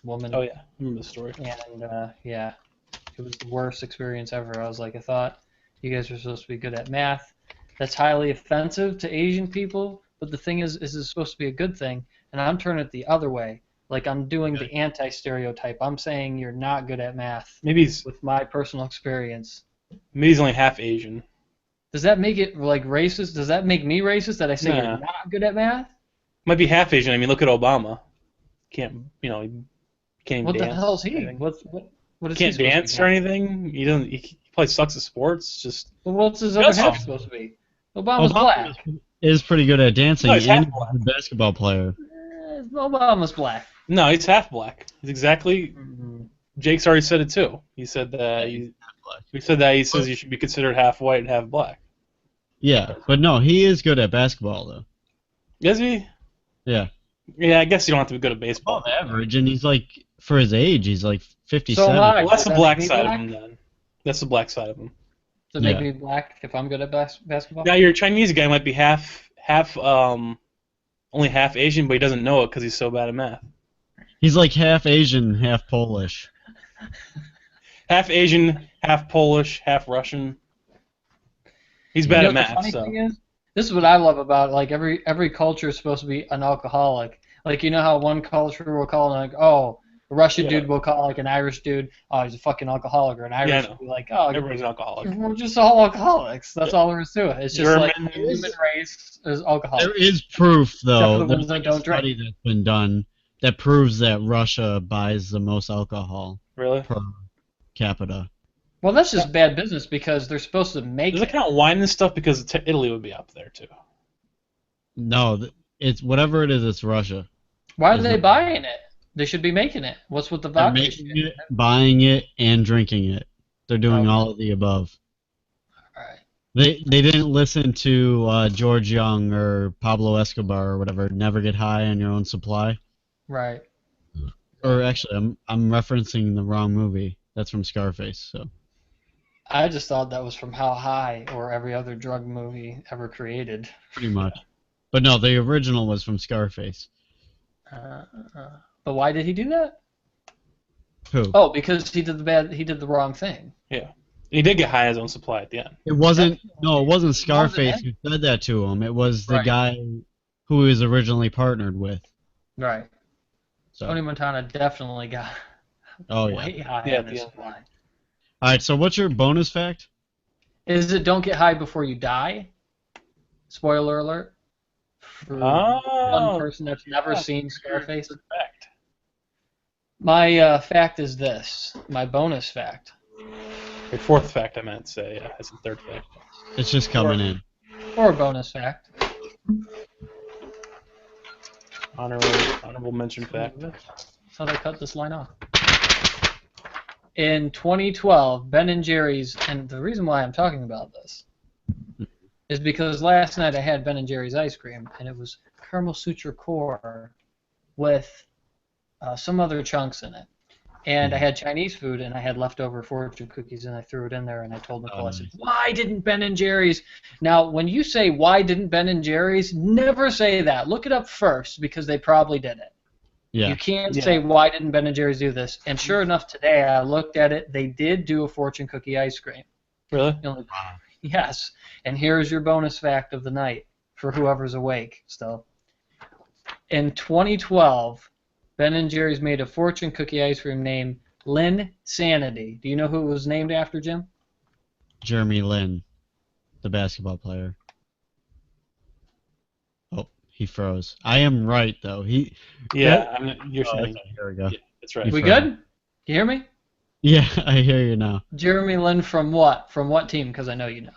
woman. Oh yeah, I remember the story. And yeah, it was the worst experience ever. I thought you guys are supposed to be good at math. That's highly offensive to Asian people. But the thing is it's supposed to be a good thing, and I'm turning it the other way. Like I'm doing the anti-stereotype. I'm saying you're not good at math Maybe he's with my personal experience. only half Asian. Does that make it like racist? Does that make me racist that I say Nah. you're not good at math? Might be half Asian. I mean, look at Obama. Can't he can't even What the dance. hell is he? or anything. What is Can't he supposed to dance be? or anything. He probably sucks at sports. Just Well, what's his other That's half all. supposed to be? Obama's Obama black. is pretty good at dancing, No, he's and half he's a basketball player. Obama's black. no, he's half black. He's exactly. Jake's already said it too. He said that he says you should be considered half white and half black. Yeah, but no, he is good at basketball though. Is he? Yeah. Yeah, I guess you don't have to be good at baseball. Above average, and he's like, for his age, he's like 57. So am I. Well, that's Does the that black make me side black? of him then. That's the black side of him. Does it make Yeah. me black if I'm good at basketball? Now your Chinese guy might be half only half Asian, but he doesn't know it because he's so bad at math. He's like half Asian, half Polish. Half Asian, half Polish, half Russian. He's bad at The math, funny so. thing is, this is what I love about it. Like every culture is supposed to be an alcoholic. Like you know how one culture will call like, oh, a Russian Yeah. dude will call like an Irish dude, oh, he's a fucking alcoholic, or an Irish I will know. be like, oh, Everybody's an alcoholic. we're just all alcoholics. That's all there is to it. It's just like German the human race is alcoholics. There is proof, Except for though. the There's ones that like a don't drink. study that's been done that proves that Russia buys the most alcohol Really? per capita. Well, that's just bad business because they're supposed to make Does it it. count wine and stuff? Because Italy would be up there, too. No, it's whatever it is. It's Russia. Why are Is they it- buying it? They should be making it. What's with the They're vodka? making shit? it, buying it, and drinking it. They're doing Okay. all of the above. Alright. They didn't listen to George Young or Pablo Escobar or whatever. Never get high on your own supply. Right. Or actually, I'm referencing the wrong movie. That's from Scarface. So I just thought that was from How High or every other drug movie ever created. pretty much. But no, the original was from Scarface. But why did he do that? Who? Oh, because he did the wrong thing. He did get high on his own supply at the end. It wasn't. No, it wasn't It Scarface wasn't who said that to him. It was the Right. guy who he was originally partnered with. Right. So. Tony Montana definitely got Oh yeah. way high Yeah, on his yeah. supply. All right. So what's your bonus fact? Is it don't get high before you die? Spoiler alert. For Oh, one person that's never yeah. seen Scarface. Fact. My fact is this. My bonus fact. Your fourth fact, I meant to say. Yeah, that's the third fact. It's just coming in. Or a bonus fact. Honorable mention fact. Thought I cut this line off. In 2012, Ben & Jerry's, and the reason why I'm talking about this is because last night I had Ben & Jerry's ice cream, and it was caramel suture core with some other chunks in it. And I had Chinese food, and I had leftover fortune cookies, and I threw it in there, and I told Nicole, I said, nice. why didn't Ben & Jerry's? Now, when you say, why didn't Ben & Jerry's, never say that. Look it up first, because they probably did it. Yeah. You can't Yeah. say, why didn't Ben & Jerry's do this? And sure enough, today I looked at it. They did do a fortune cookie ice cream. Really? The only- Yes. And here's your bonus fact of the night for whoever's awake still. In 2012, Ben & Jerry's made a fortune cookie ice cream named Lynn Sanity. Do you know who it was named after, Jim? Jeremy Lin, the basketball player. Oh, he froze. I am right though. He. Yeah, you're Oh, saying. here we go. Yeah, that's right. You We froze. good? Can you hear me? Yeah, I hear you now. Jeremy Lin from what? From what team? Because I know you know.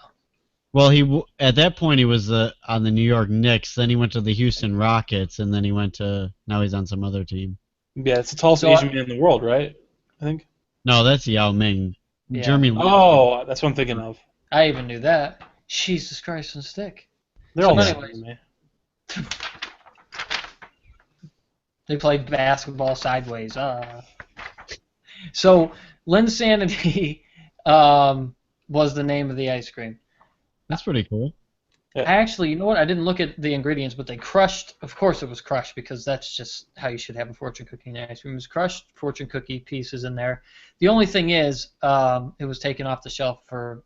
Well, at that point he was on the New York Knicks. Then he went to the Houston Rockets, and then he went to. Now he's on some other team. Yeah, it's the tallest So Asian man in the world, right? I think. No, that's Yao Ming. Yeah. Jeremy Lin. Oh, that's what I'm thinking of. I even knew that. Jesus Christ on stick. They're all So the anyways. same, man. They played basketball sideways. So, Lynn Sanity was the name of the ice cream. That's pretty cool. Actually, you know what? I didn't look at the ingredients, but they crushed. Of course, it was crushed because that's just how you should have a fortune cookie in ice cream. It was crushed fortune cookie pieces in there. The only thing is, it was taken off the shelf for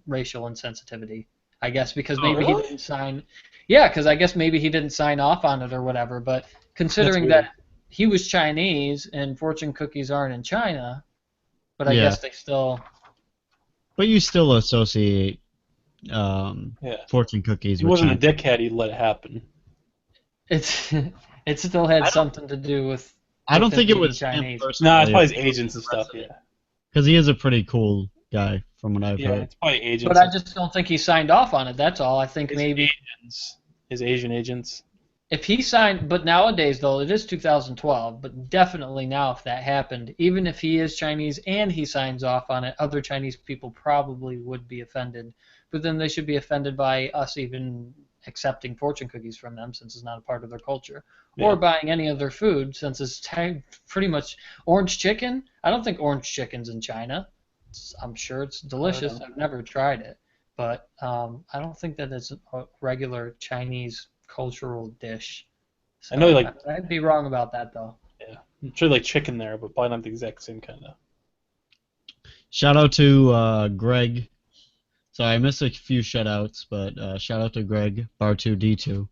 racial insensitivity. I guess because maybe really? he didn't sign. Yeah, because I guess maybe he didn't sign off on it or whatever. But considering That's that he was Chinese and fortune cookies aren't in China, but I Yeah. guess they still. But you still associate Yeah. fortune cookies He with wasn't a China. dickhead. He'd let it happen. It's it still had something to do with. I don't with think it it was being him Chinese. personally. No, it's probably his agents and stuff. Yeah. Because he is a pretty cool guy, from what I've Yeah, heard. it's probably agents. But I just don't think he signed off on it. That's all. I think his maybe agents, his Asian agents. if he signed. But nowadays, though, it is 2012. But definitely now, if that happened, even if he is Chinese and he signs off on it, other Chinese people probably would be offended. But then they should be offended by us even accepting fortune cookies from them, since it's not a part of their culture, Yeah. or buying any of their food, since it's pretty much orange chicken. I don't think orange chicken's in China. I'm sure it's delicious. I've never tried it, but I don't think that it's a regular Chinese cultural dish. I know, like, I'd be wrong about that though. I'm sure like chicken there, but probably not the exact same kind of. Shout out to Greg. Sorry, I missed a few shout-outs, but shout out to Greg, Bar2D2.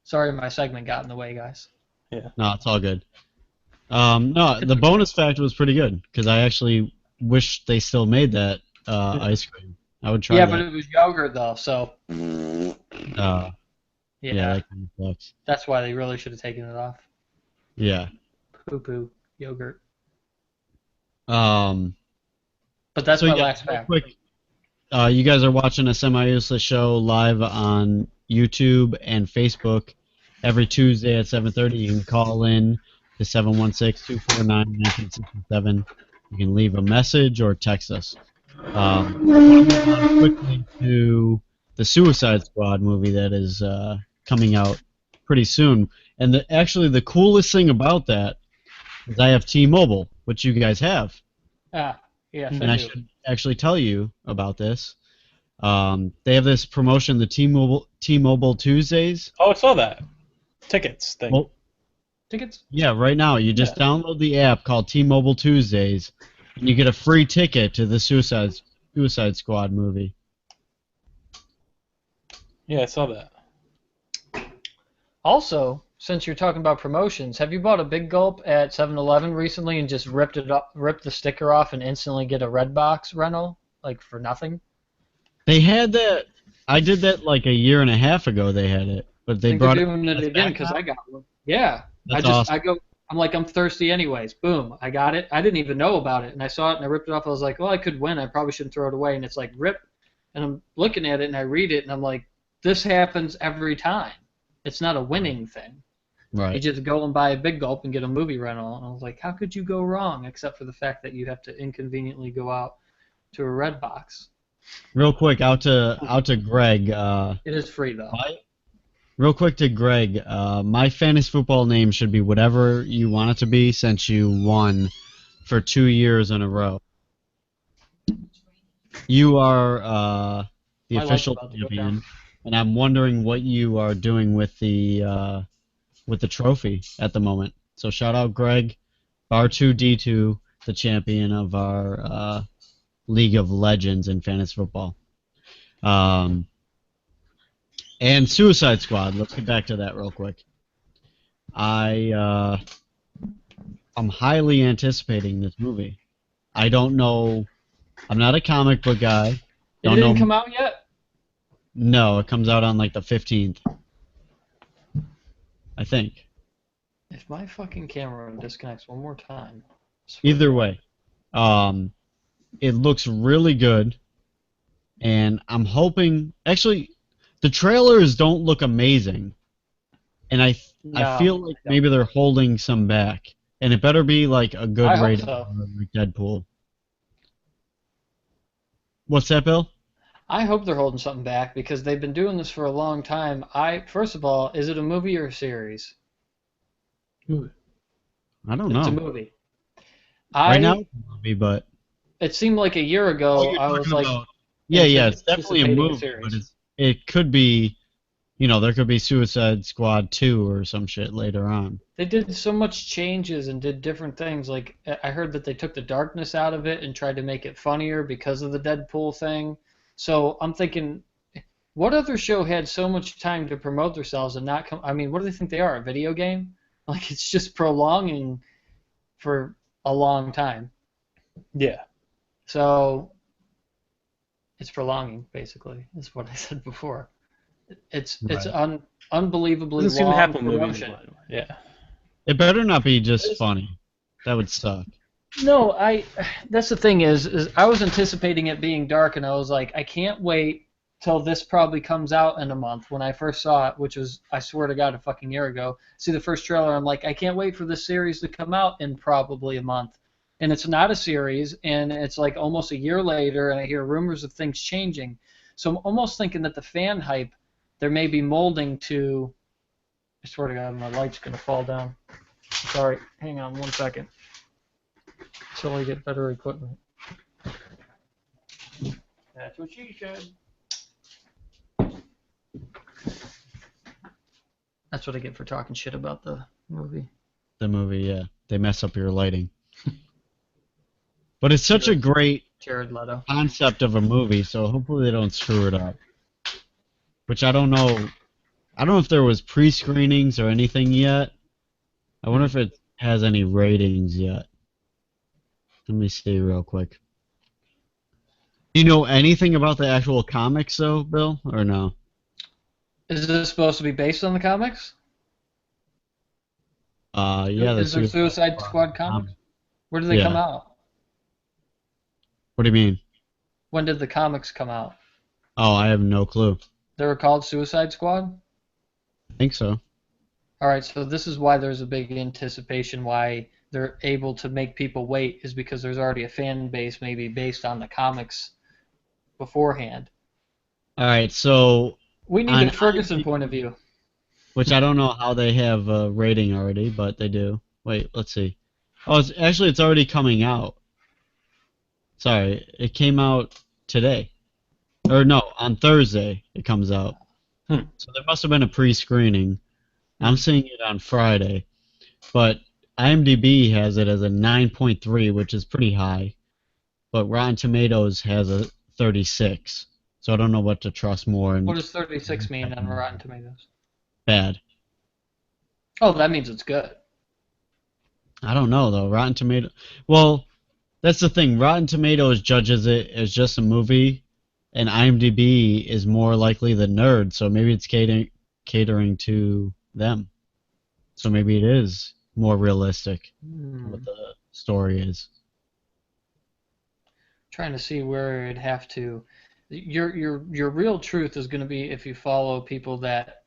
Sorry, my segment got in the way, guys. No, it's all good. No, the bonus fact was pretty good because I actually wish they still made that ice cream. I would try Yeah, that. but it was yogurt though, so Yeah, yeah, that kind of sucks. that's why they really should have taken it off. Yeah. Poo yogurt. Um. But that's So my yeah, last real fact. quick, you guys are watching a Semi-Useless Show live on YouTube and Facebook every Tuesday at 7:30. You can call in to 716-249-1967. You can leave a message or text us. Move on quickly to the Suicide Squad movie that is coming out pretty soon. And actually, the coolest thing about that is I have T-Mobile, which you guys have. Yes, And I should actually tell you about this. They have this promotion, the T-Mobile Tuesdays. Oh, I saw that. Tickets thing. Well, Tickets? yeah, right now you just download the app called T-Mobile Tuesdays, and you get a free ticket to the Suicide Squad movie. Yeah, I saw that. Also, since you're talking about promotions, have you bought a Big Gulp at 7-Eleven recently and just ripped the sticker off and instantly get a Redbox rental, like for nothing? They had that. I did that like a year and a half ago. They had it, but they I think brought they're it doing it again because I got one. Yeah, That's awesome. I'm like, I'm thirsty anyways. Boom, I got it. I didn't even know about it, and I saw it and I ripped it off. I was like, well, I could win. I probably shouldn't throw it away. And it's like rip, and I'm looking at it and I read it and I'm like, this happens every time. It's not a winning thing. You Right. just go and buy a Big Gulp and get a movie rental. And I was like, how could you go wrong except for the fact that you have to inconveniently go out to a Redbox? Real quick, out to Greg. It is free though. Real quick to Greg. My fantasy football name should be whatever you want it to be, since you won for 2 years in a row. You are the My life's official about to go champion, down. and I'm wondering what you are doing with the trophy at the moment. So shout out Greg, R2D2, the champion of our League of Legends in fantasy football. And Suicide Squad. Let's get back to that real quick. I'm highly anticipating this movie. I don't know. I'm not a comic book guy. It Don't didn't know. come out yet? No, it comes out on like the 15th. I think. If my fucking camera disconnects one more time. I swear Either to way, it looks really good, and I'm hoping. Actually, the trailers don't look amazing, and I No, feel like they don't. maybe they're holding some back, and it better be like a good I hope rated so. like Deadpool. What's that, Bill? I hope they're holding something back because they've been doing this for a long time. First of all, is it a movie or a series? I don't It's a know. movie. Right now, it's a movie, but It seemed like a year ago. you're I was talking like, about- yeah, it's definitely a anticipating a movie, series. but it could be, there could be Suicide Squad 2 or some shit later on. they did so much changes and did different things. Like I heard that they took the darkness out of it and tried to make it funnier because of the Deadpool thing. So I'm thinking, what other show had so much time to promote themselves and not come? I mean, what do they think they are? A video game? Like it's just prolonging for a long time. Yeah. So it's prolonging, basically. Is what I said before. It's unbelievably Doesn't seem to long happen in movies. promotion. But, yeah. It better not be just funny. That would suck. No, that's the thing is I was anticipating it being dark, and I was like, I can't wait till this probably comes out in a month. When I first saw it, which was, I swear to God, a fucking year ago, see the first trailer, I'm like, I can't wait for this series to come out in probably a month. And it's not a series, and it's like almost a year later, and I hear rumors of things changing. So I'm almost thinking that the fan hype, there may be molding to, I swear to God, my light's going to fall down. Sorry, hang on 1 second. Until I get better equipment. That's what she said. That's That's what I get for talking shit about the movie. The movie, yeah. They mess up your lighting. But it's such a great Jared Leto. concept of a movie, so hopefully they don't screw it up. Which I don't know. I don't know if there was pre-screenings or anything yet. I wonder if it has any ratings yet. Let me see real quick. Do you know anything about the actual comics, though, Bill, or no? Is this supposed to be based on the comics? Yeah. Is there Suicide Squad comics? Where did they come out? What do you mean? When did the comics come out? Oh, I have no clue. They were called Suicide Squad? I think so. Alright, so this is why there's a big anticipation, why they're able to make people wait, is because there's already a fan base maybe based on the comics beforehand. Alright, so... We need a Ferguson point of view. Which I don't know how they have a rating already, but they do. Wait, let's see. Oh, it's already coming out. Sorry, it came out today. Or no, on Thursday it comes out. So there must have been a pre-screening. I'm seeing it on Friday. But IMDb has it as a 9.3, which is pretty high. But Rotten Tomatoes has a 36. So I don't know what to trust more. What does 36 mean on Rotten Tomatoes? Bad. Oh, that means it's good. I don't know, though. Rotten Tomatoes... Well, that's the thing. Rotten Tomatoes judges it as just a movie, and IMDb is more likely the nerd, so maybe it's catering to them. So maybe it is more realistic what the story is. Trying to see where it'd have to... Your real truth is going to be if you follow people that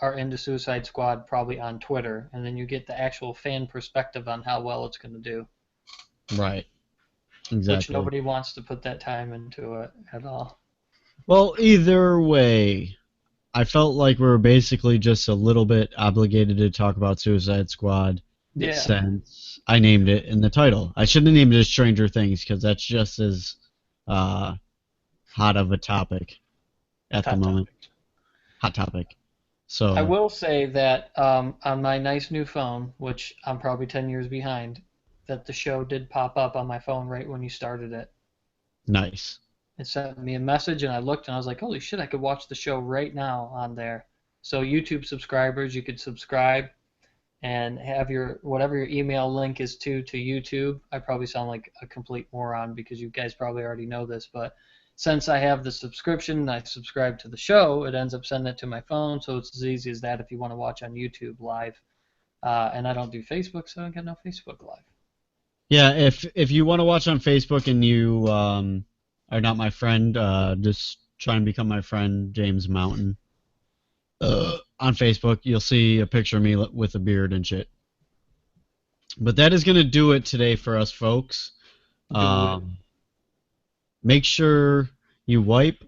are into Suicide Squad probably on Twitter, and then you get the actual fan perspective on how well it's going to do. Right. Exactly. Which nobody wants to put that time into it at all. Well, either way, I felt like we were basically just a little bit obligated to talk about Suicide Squad since I named it in the title. I shouldn't have named it Stranger Things because that's just as hot of a topic at the moment. Hot topic. So I will say that on my nice new phone, which I'm probably 10 years behind, that the show did pop up on my phone right when you started it. Nice. It sent me a message, and I looked, and I was like, holy shit, I could watch the show right now on there. So YouTube subscribers, you could subscribe and have your whatever your email link is to YouTube. I probably sound like a complete moron because you guys probably already know this, but since I have the subscription and I subscribe to the show, it ends up sending it to my phone, so it's as easy as that if you want to watch on YouTube live. And I don't do Facebook, so I don't get no Facebook Live. Yeah, if you want to watch on Facebook and you are not my friend, just try and become my friend, James Mountain. On Facebook, you'll see a picture of me with a beard and shit. But that is going to do it today for us, folks. Make sure you wipe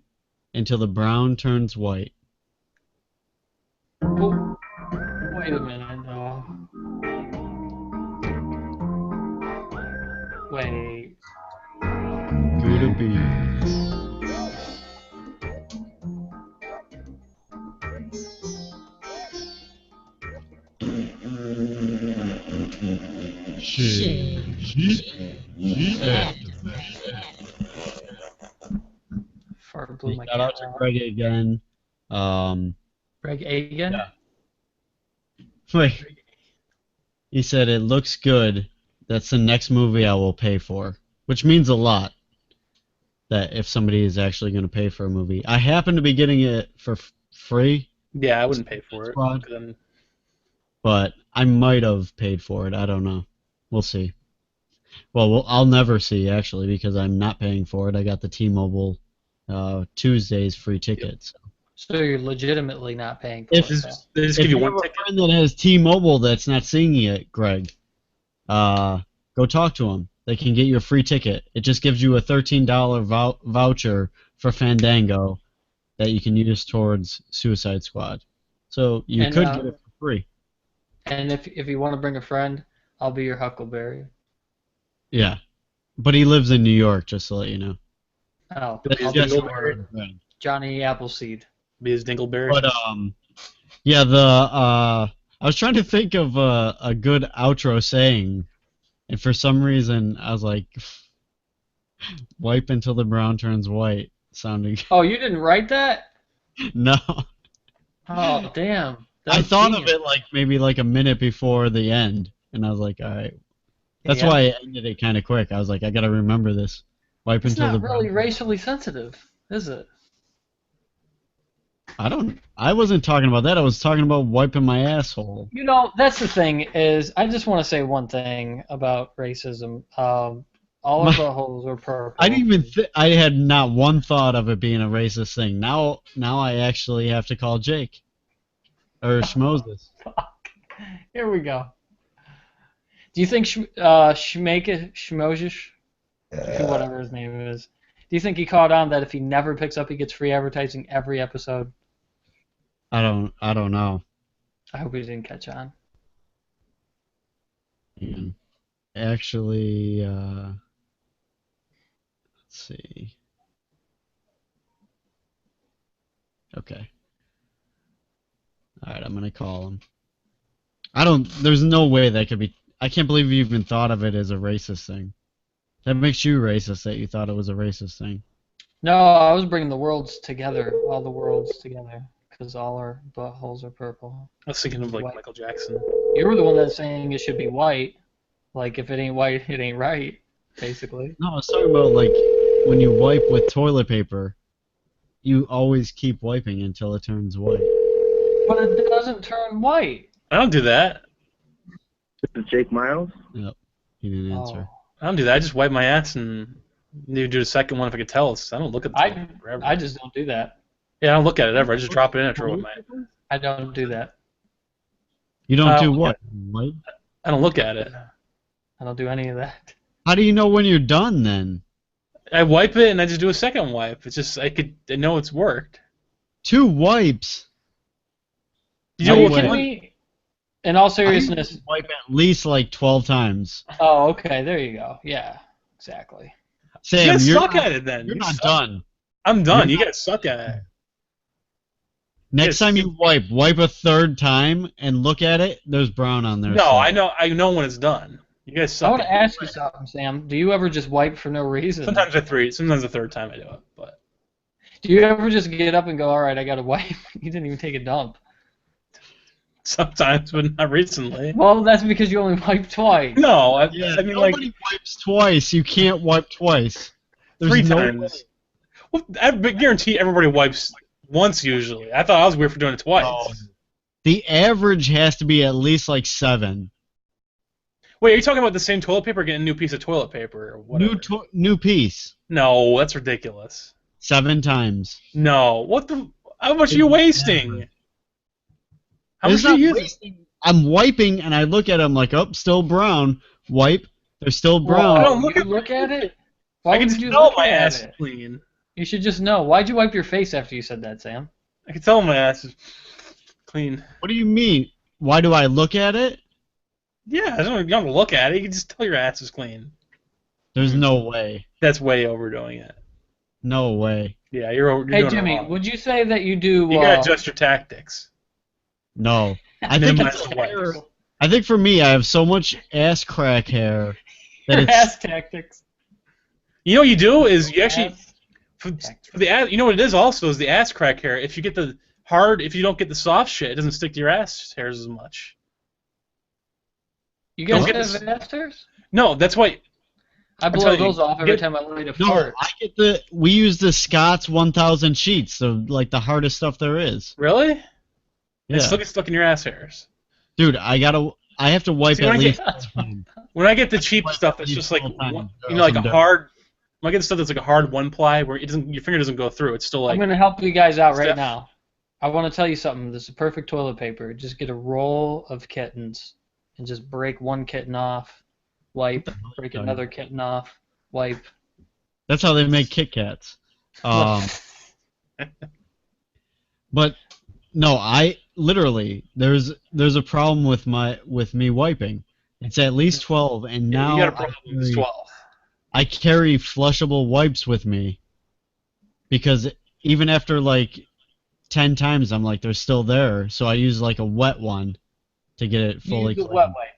until the brown turns white. Oh, wait a minute. Wait. Good be. Fart blew my Shout out to Greg again. Greg Agan? Yeah. Wait. He said it looks good. That's the next movie I will pay for, which means a lot. That if somebody is actually going to pay for a movie, I happen to be getting it for free. Yeah, I wouldn't pay for it. But I might have paid for it. I don't know. We'll see. Well, I'll never see actually because I'm not paying for it. I got the T-Mobile Tuesdays free tickets. So you're legitimately not paying for If it. They just if give you you one have ticket. a friend that has T-Mobile that's not seeing it, Greg, go talk to them. They can get you a free ticket. It just gives you a $13 voucher for Fandango that you can use towards Suicide Squad. So you could get it for free. And if you want to bring a friend, I'll be your Huckleberry. Yeah. But he lives in New York, just to let you know. Oh, But I'll he's be Dingleberry. Johnny Appleseed. Be his Dingleberry. But Yeah, I was trying to think of a good outro saying, and for some reason I was like, "Wipe until the brown turns white," sounding. Oh, you didn't write that? No, Oh, damn. That I was thought of genius. it like maybe like a minute before the end, and I was like, "All right." That's Yeah. why I ended it kind of quick. I was like, "I gotta remember this." Wipe It's until the not brown. really racially sensitive, is it? I wasn't talking about that. I was talking about wiping my asshole. You know, that's the thing is, I just want to say one thing about racism. All My- of the holes are purple. I didn't even. I had not one thought of it being a racist thing. Now I actually have to call Jake or Schmoses. Fuck. Here we go. Do you think Schmosish, whatever his name is, do you think he caught on that if he never picks up, he gets free advertising every episode? I don't know. I hope he didn't catch on. Man. Actually, let's see. Okay. All right, I'm gonna call him. There's no way that could be. I can't believe you even thought of it as a racist thing. That makes you racist that you thought it was a racist thing. No, I was bringing the worlds together, all the worlds together, because all our buttholes are purple. I was thinking of like White. Michael Jackson. You were the one that's saying it should be white. Like, if it ain't white, it ain't right, basically. No, I was talking about like when you wipe with toilet paper, you always keep wiping until it turns white. But it doesn't turn white. I don't do that. This is Jake Miles. Yep. He didn't answer. Oh. I don't do that. I just wipe my ass and you do the second one if I could tell. I don't look at the toilet forever. I just don't do that. Yeah, I don't look at it ever. I just drop it in after I wipe my. I don't do that. You don't do okay. what? Wipe? I don't look at it. I don't do any of that. How do you know when you're done then? I wipe it and I just do a second wipe. It's just I know it's worked. 2 wipes. You Are know you what? kidding me? In all seriousness. Wipe at least like 12 times. Oh, okay. There you go. Yeah, exactly. You Sam, guys you're suck not, at it then. you're You not suck. done. I'm done. You're You guys suck at it. Next time you wipe a third time and look at it. There's brown on there. No, still. I know when it's done. You guys I suck. want to at it. ask you something, Sam. Do you ever just wipe for no reason? Sometimes the third time I do it, but Do you ever just get up and go, all right, I got to wipe? You didn't even take a dump. sometimes, but not recently. Well, that's because you only wipe twice. No, I mean like Nobody wipes twice. You can't wipe twice. There's 3 no times. way. Well, I guarantee everybody wipes once usually. I thought I was weird for doing it twice. No. The average has to be at least like 7. Wait, are you talking about the same toilet paper or getting a new piece of toilet paper or whatever? New piece. No, that's ridiculous. 7 times. No, what the? How much are you wasting? How It's much are not you using? wasting. I'm wiping and I look at it. I'm like, oh, still brown. Wipe. They're still brown. I Well, don't you look at it? Why I can would just you tell look my at ass is it? clean. You should just know. Why'd you wipe your face after you said that, Sam? I can tell my ass is clean. What do you mean? Why do I look at it? Yeah, you don't have to look at it. You can just tell your ass is clean. There's no way. That's way overdoing it. No way. Yeah, you're Hey, doing Jimmy, it wrong. would you say that you do... You gotta adjust your tactics. No. I think Minimize it's the hair. wipes. I think for me, I have so much ass crack hair that your it's ass tactics? You know what you do is you actually Ass- for the ass. You know what it is also is the ass crack hair. If you get the if you don't get the soft shit, it doesn't stick to your ass hairs as much. You guys Don't get have this- ass hairs? No, that's why. I blow telling you, those off every get- time I light a no. fart. I get we use the Scott's 1000 sheets, so like the hardest stuff there is. Really? Yeah, It still gets stuck in your ass hairs. dude, I have to wipe See, when at I least. get- When I get the cheap Wipe stuff at that's least just like 12 times, you know, like a some dirt. hard. When I get the stuff that's like a hard 1-ply where your finger doesn't go through, it's still like. I'm going to help you guys out right Steph? now. I want to tell you something. This is perfect toilet paper. Just get a roll of kittens and just break one kitten off, wipe, break another kitten off, wipe. That's how they make Kit Kats. But no, I literally there's a problem with me wiping. It's at least 12, and now you got a problem with this 12. I carry flushable wipes with me because even after like 10 times, I'm like, they're still there. So I use like a wet one to get it You fully use the clean. wet wipe.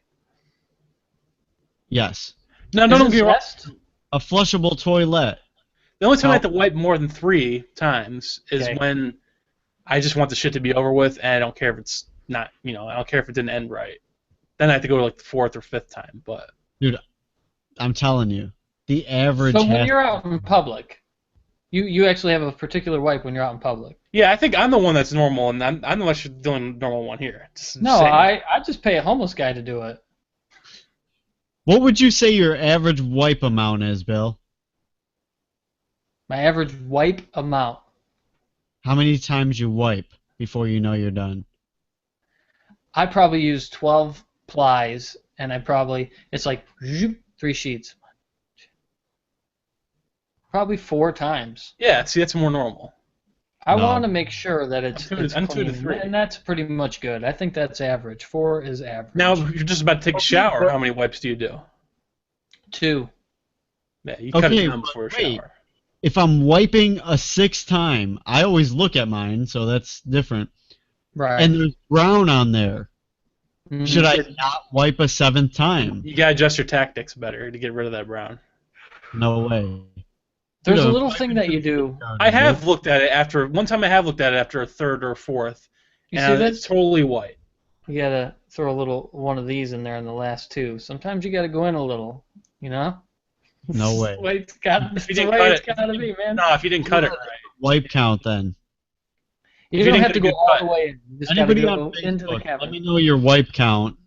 Yes. No, Is don't it get me wrong. Zest? A flushable toilet. The only time I have to Oh. wipe more than 3 times is Okay. when I just want the shit to be over with, and I don't care if it's not, I don't care if it didn't end right. Then I have to go to like the 4th or 5th time. But I'm telling you, the average. So when has- you're out in public, you actually have a particular wipe when you're out in public. yeah, I think I'm the one that's normal, and I'm the one that's doing normal one here. Just No, saying. I just pay a homeless guy to do it. What would you say your average wipe amount is, Bill? My average wipe amount. How many times you wipe before you know you're done? I probably use 12 plies, and it's like zoop, 3 sheets. Probably 4 times. Yeah, see, that's more normal. I No. want to make sure that it's I'm two to clean, 3. and that's pretty much good. I think that's average. 4 is average. Now, if you're just about to take a shower, how many wipes do you do? 2. Yeah, you cut Okay, it down but before a wait. shower. If I'm wiping a 6th time, I always look at mine, so that's different. Right. And there's brown on there. Mhm. Should I not wipe a 7th time? You gotta adjust your tactics better to get rid of that brown. No way. There's a Dude, little thing that you do. I have looked at it after one time. I have looked at it after a 3rd or 4th, You see and that? it's totally white. You gotta throw a little one of these in there in the last 2. Sometimes you gotta go in a little. You know? No way. That's the way it's got. That's If you the didn't way cut it's it- gotta be, man. No, if you didn't cut it right. Wipe count then. You if you don't didn't have get to a go good all cut. the way in. You just gotta Anybody go on into the Facebook, let cavern. me know your wipe count.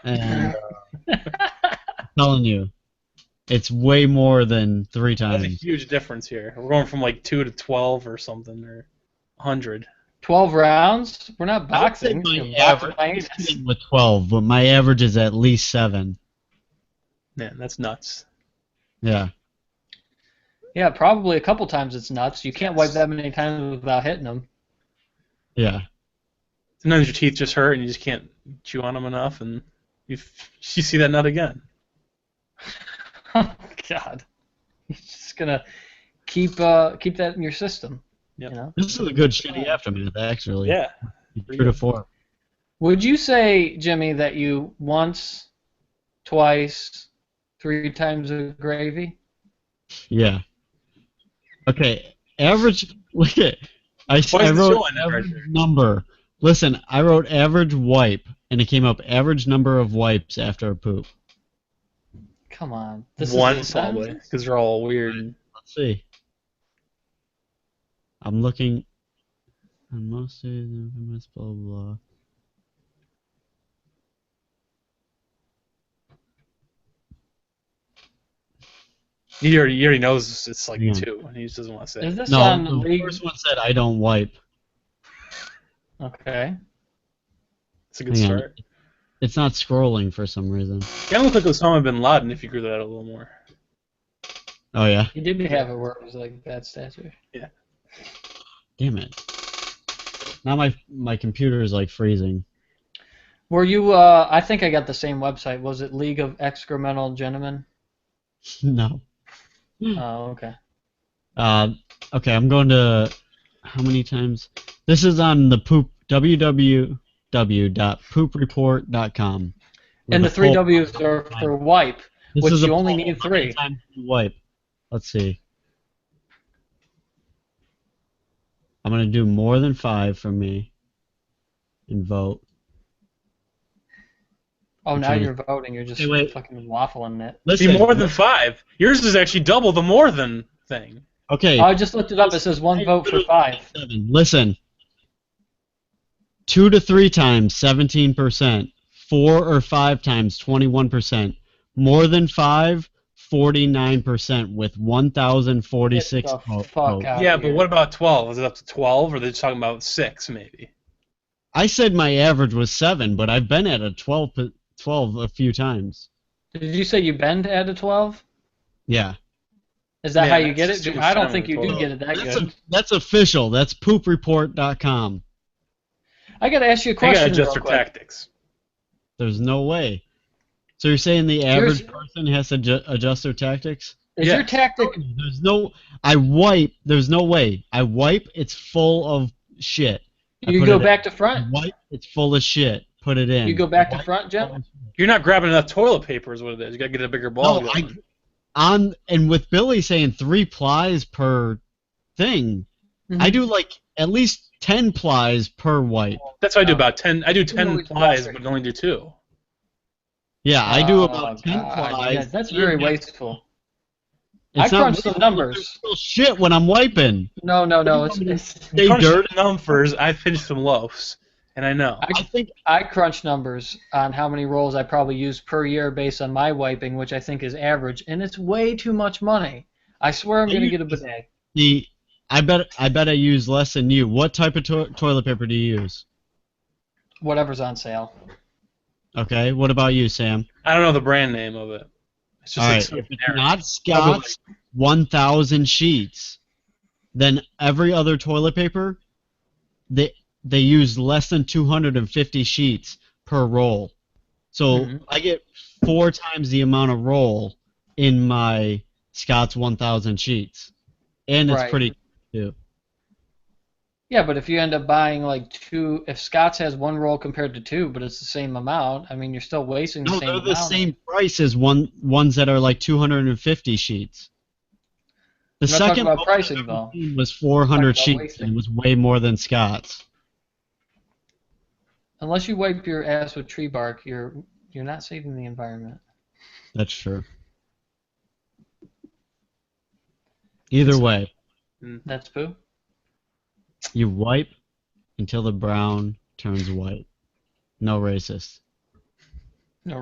And I'm telling you, it's way more than 3 That's a times. huge difference here. We're going from like 2 to 12 or something, or 100. 12 rounds? We're not I would say boxing. my You're average boxing is my anus. with 12, but my average is at least 7. Man, that's nuts. Yeah. Yeah, probably a couple times it's nuts. You can't wipe that many times without hitting them. Yeah. Sometimes your teeth just hurt and you just can't chew on them enough, and you see that nut again. Oh God, you're just gonna keep that in your system. Yep. You know. This is a good shitty aftermath, actually. Yeah. True to form. Would you say, Jimmy, that you once, twice, 3 times a gravy? Yeah. Okay. Average. Look at. I Twice the wrote show on that right average there. number. Listen, I wrote average wipe, and it came up average number of wipes after a poop. Come on. This One is the probably, sentence? because they're all weird. Let's see. I'm looking. On most days, infamous, blah blah blah. He already knows it's like Yeah. 2, and he just doesn't want to say Is it. this No, on the league? first one said I don't wipe. Okay. It's a good Hang on. start. It's not scrolling for some reason. Kind of look like Osama bin Laden if you grew that out a little more. Oh yeah. He did have it where it was like that statue. Damn it. Now my computer is like freezing. Were you? I think I got the same website. Was it League of Excremental Gentlemen? No. Oh, okay. Okay, I'm going to how many times? This is on the poop www.poopreport.com. And the 3 W's are for wipe, This which is a you only poll. need How many 3. times do you wipe? Let's see. I'm gonna do more than 5 for me. And vote. Oh, I'm now trying to- you're voting. You're just Hey, wait. fucking waffling it. Listen. See, more than 5. Yours is actually double the more than thing. Okay. I just looked it up. It says 1 vote for 5. 7. Listen. 2 to 3 times, 17%. 4 or 5 times, 21%. More than 5, 49% with 1,046 Get the votes. fuck out. Yeah, here. but what about 12? Is it up to 12, or are they just talking about 6, maybe? I said my average was 7, but I've been at a 12 a few times. Did you say you bend at a 12? Yeah. Is that Yeah, how you get that's it? super I don't sound think you do 12. get it that good. That's official. That's poopreport.com. I got to ask you a I gotta question adjust real their quick. tactics. There's no way. So you're saying the average person has to adjust their tactics? Is Yeah. your tactic? There's no. I wipe. There's no way. I wipe. It's full of shit. You put go it back to front. White, it's full of shit. Put it in. You go back to White, front, full Jen? of shit. You're not grabbing enough toilet paper, is what it is. You gotta get a bigger ball No, going. And with Billy saying 3 plies per thing, Mhm. I do like at least 10 plies per wipe. That's what I do about 10. I do You 10 always plies, watch it. but only do 2. Yeah, I do Oh, about 10 God. plies. Yeah, that's very wasteful. It's I not crunched some wasteful, numbers. there's still shit when I'm wiping. No. It's They Crunch dirt. the numbers. I finished some loaves, and I know. I think I crunch numbers on how many rolls I probably use per year based on my wiping, which I think is average, and it's way too much money. I swear I'm gonna get a bidet. I bet I use less than you. What type of toilet paper do you use? Whatever's on sale. Okay. What about you, Sam? I don't know the brand name of it. It's just All like right. something If it's generic. not Scott's 1,000 sheets, then every other toilet paper, they use less than 250 sheets per roll. So Mhm. I get 4 times the amount of roll in my Scott's 1,000 sheets, and it's Right. pretty too. Yeah, but if you end up buying like 2, if Scott's has 1 roll compared to 2, but it's the same amount, I mean, you're still wasting the No, same they're amount. the same price as ones that are like 250 sheets. The I'm not talking second about most pricing, I've ever though. seen was 400 Talking about sheets, wasting. and it was way more than Scott's. Unless you wipe your ass with tree bark, you're not saving the environment. That's true. Either way, That's poo. you wipe until the brown turns white. No racist. No